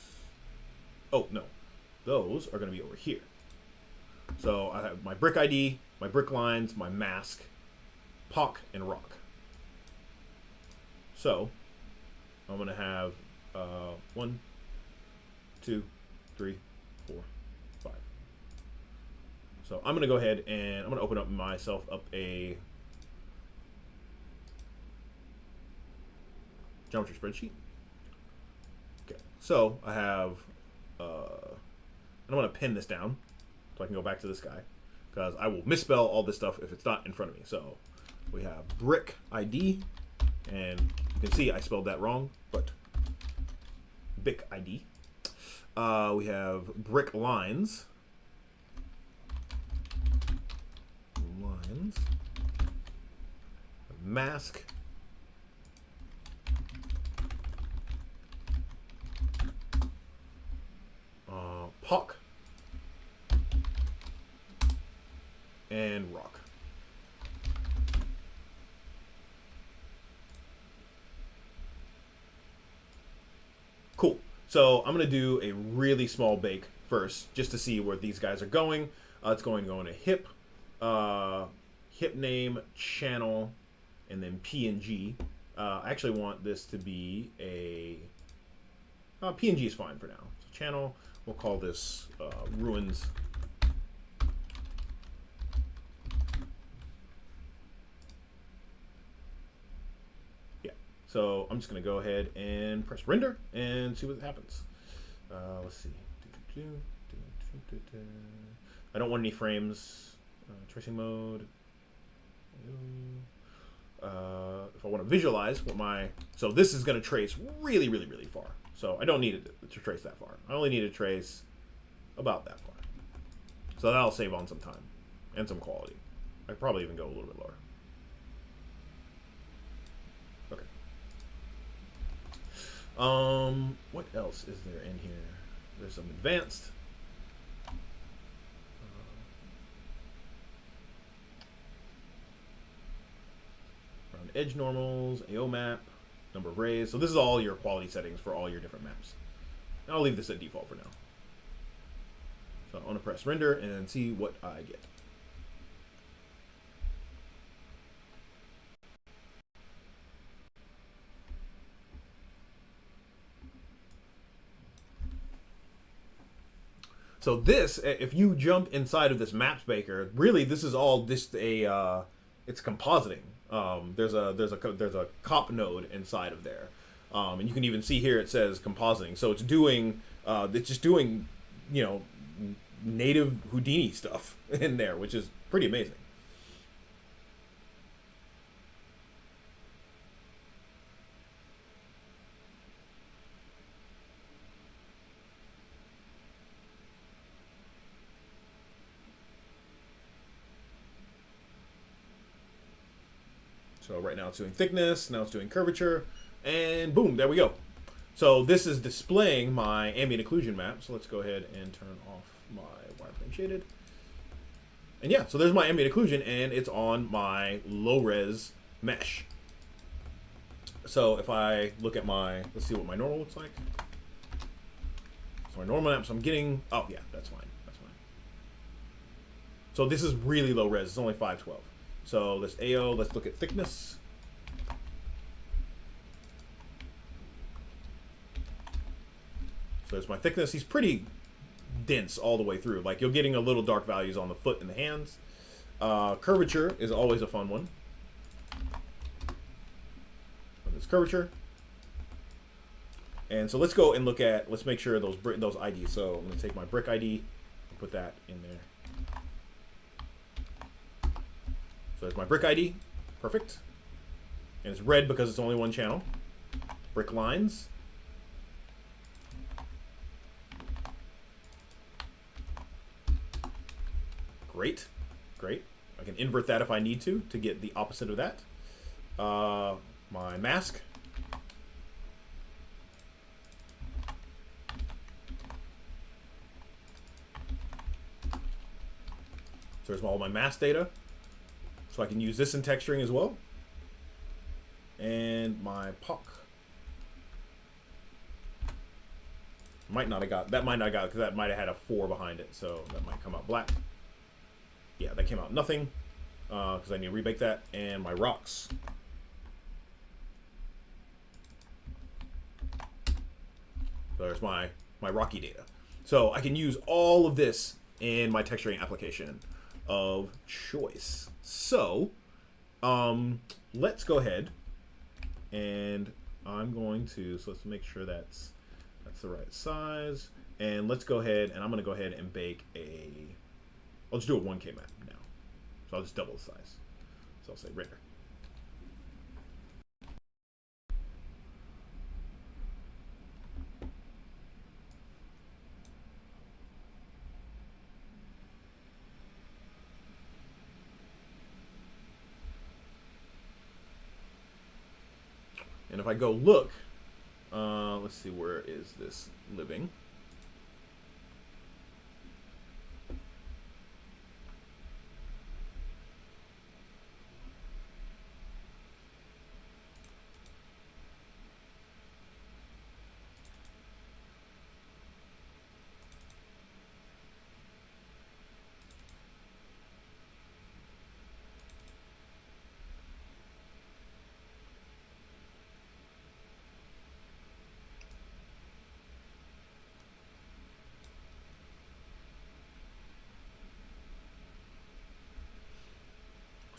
Oh, no. Those are going to be over here. So I have my brick ID, my brick lines, my mask, POC, and rock. So I'm going to have 1, 2, 3, 4, 5. So I'm going to go ahead and I'm going to open up myself up a geometry spreadsheet. Okay, so I have, and I'm going to pin this down so I can go back to this guy because I will misspell all this stuff if it's not in front of me. So we have brick ID, and you can see I spelled that wrong, but BIC ID. We have brick lines. Mask. POC. And rock. Cool. So I'm going to do a really small bake first, just to see where these guys are going. It's going to go into hip, hip name, channel, and then PNG. I actually want this to be a PNG is fine for now. So channel, we'll call this ruins. So I'm just going to go ahead and press render and see what happens. Let's see. I don't want any frames. Tracing mode. If I want to visualize what my... So this is going to trace really, really, really far. So I don't need it to trace that far. I only need to trace about that far. So that'll save on some time and some quality. I could probably even go a little bit lower. What else is there in here? There's some advanced. Around edge normals, AO map, number of rays. So this is all your quality settings for all your different maps. And I'll leave this at default for now. So I want to press render and see what I get. So this, if you jump inside of this Maps Baker, really this is all just a, it's compositing. There's a cop node inside of there. And you can even see here it says compositing. So it's just doing, you know, native Houdini stuff in there, which is pretty amazing. So right now it's doing thickness, now it's doing curvature, and boom, there we go. So this is displaying my ambient occlusion map. So let's go ahead and turn off my wireframe shaded. And yeah, so there's my ambient occlusion, and it's on my low-res mesh. So if I look at my, let's see what my normal looks like. So my normal map, so I'm getting, oh yeah, that's fine, that's fine. So this is really low res, it's only 512. So this AO, let's look at thickness. So there's my thickness. He's pretty dense all the way through. Like, you're getting a little dark values on the foot and the hands. Curvature is always a fun one. This curvature. And so let's go and look at, let's make sure those IDs. So I'm going to take my brick ID and put that in there. So there's my brick ID. Perfect. And it's red because it's only one channel. Brick lines. Great. Great. I can invert that if I need to get the opposite of that. My mask. So there's all my mask data. So I can use this in texturing as well. And my POC. Might not have got, that might not have got, because that might have had a 4 behind it. So that might come out black. Yeah, that came out nothing. Because I need to rebake that. And my rocks. So there's my rocky data. So I can use all of this in my texturing application of choice. So let's go ahead and I'm going to, so let's make sure that's the right size. And let's go ahead and I'm going to go ahead and bake a, I'll just do a 1K map now. So I'll just double the size. So I'll say render. And if I go look, let's see, where is this living?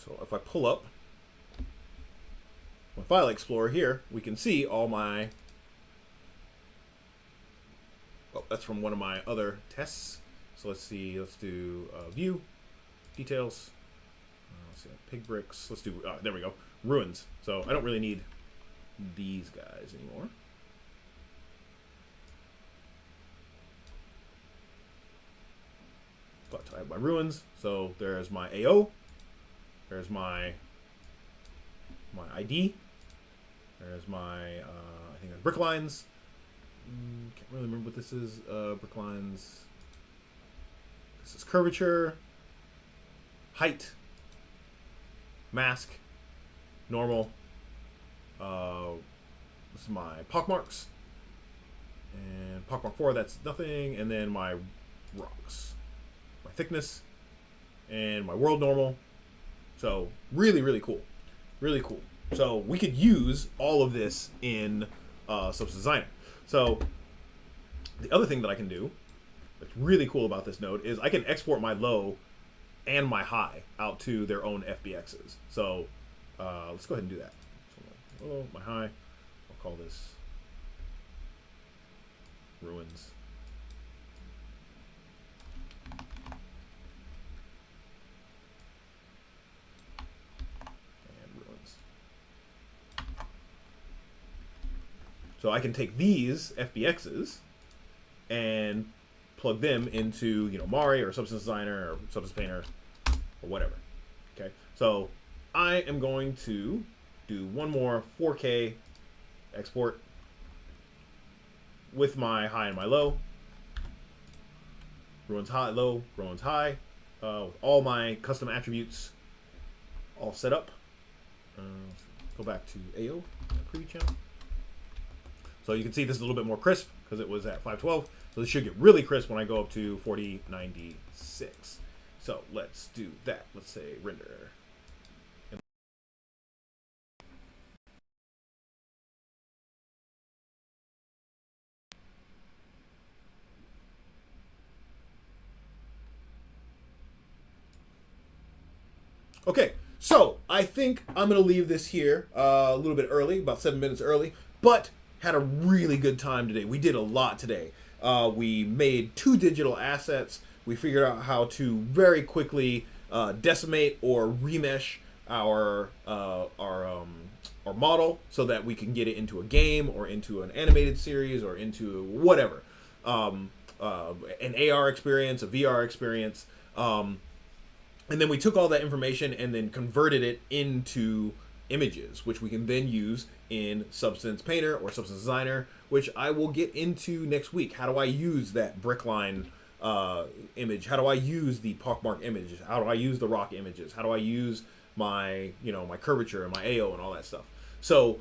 So if I pull up my File Explorer here, we can see all my, oh, that's from one of my other tests. So let's see, let's do view, details, let's see, pig bricks, let's do, there we go, ruins. So I don't really need these guys anymore. But I have my ruins, so there's my AO. There's my ID. There's my, I think there's brick lines. Can't really remember what this is. Brick lines. This is curvature. Height. Mask. Normal. This is my pockmarks. And pockmark 4, that's nothing. And then my rocks. My thickness. And my world normal. So really, really cool. Really cool. So we could use all of this in Substance Designer. So the other thing that I can do that's really cool about this node is I can export my low and my high out to their own FBXs. So let's go ahead and do that. So low, my high, I'll call this ruins. And ruins. So I can take these FBXs and plug them into, you know, Mari or Substance Designer or Substance Painter or whatever. Okay, so I am going to do one more 4K export with my high and my low. Ruins high, low, ruins high. All my custom attributes all set up. Go back to AO, preview channel. So you can see this is a little bit more crisp because it was at 512. So this should get really crisp when I go up to 4096. So let's do that. Let's say render. Okay, so I think I'm going to leave this here a little bit early, about 7 minutes early, but had a really good time today. We did a lot today. We made 2 digital assets. We figured out how to very quickly decimate or remesh our model so that we can get it into a game or into an animated series or into whatever. An AR experience, a VR experience. And then we took all that information and then converted it into images, which we can then use in Substance Painter or Substance Designer, which I will get into next week. How do I use that brickline image? How do I use the pockmark images? How do I use the rock images? How do I use my, you know, my curvature and my AO and all that stuff? So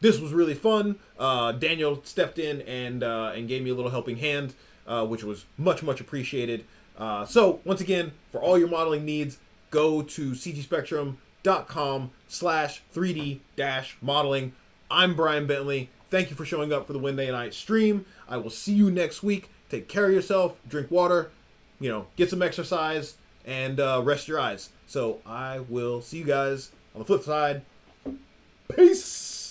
this was really fun. Daniel stepped in and gave me a little helping hand, which was much appreciated. So once again, for all your modeling needs, go to cgspectrum.com/3D-modeling. I'm Bryan Bentley. Thank you for showing up for the Wednesday night stream. I will see you next week. Take care of yourself, drink water, you know, get some exercise, and rest your eyes. So I will see you guys on the flip side. Peace!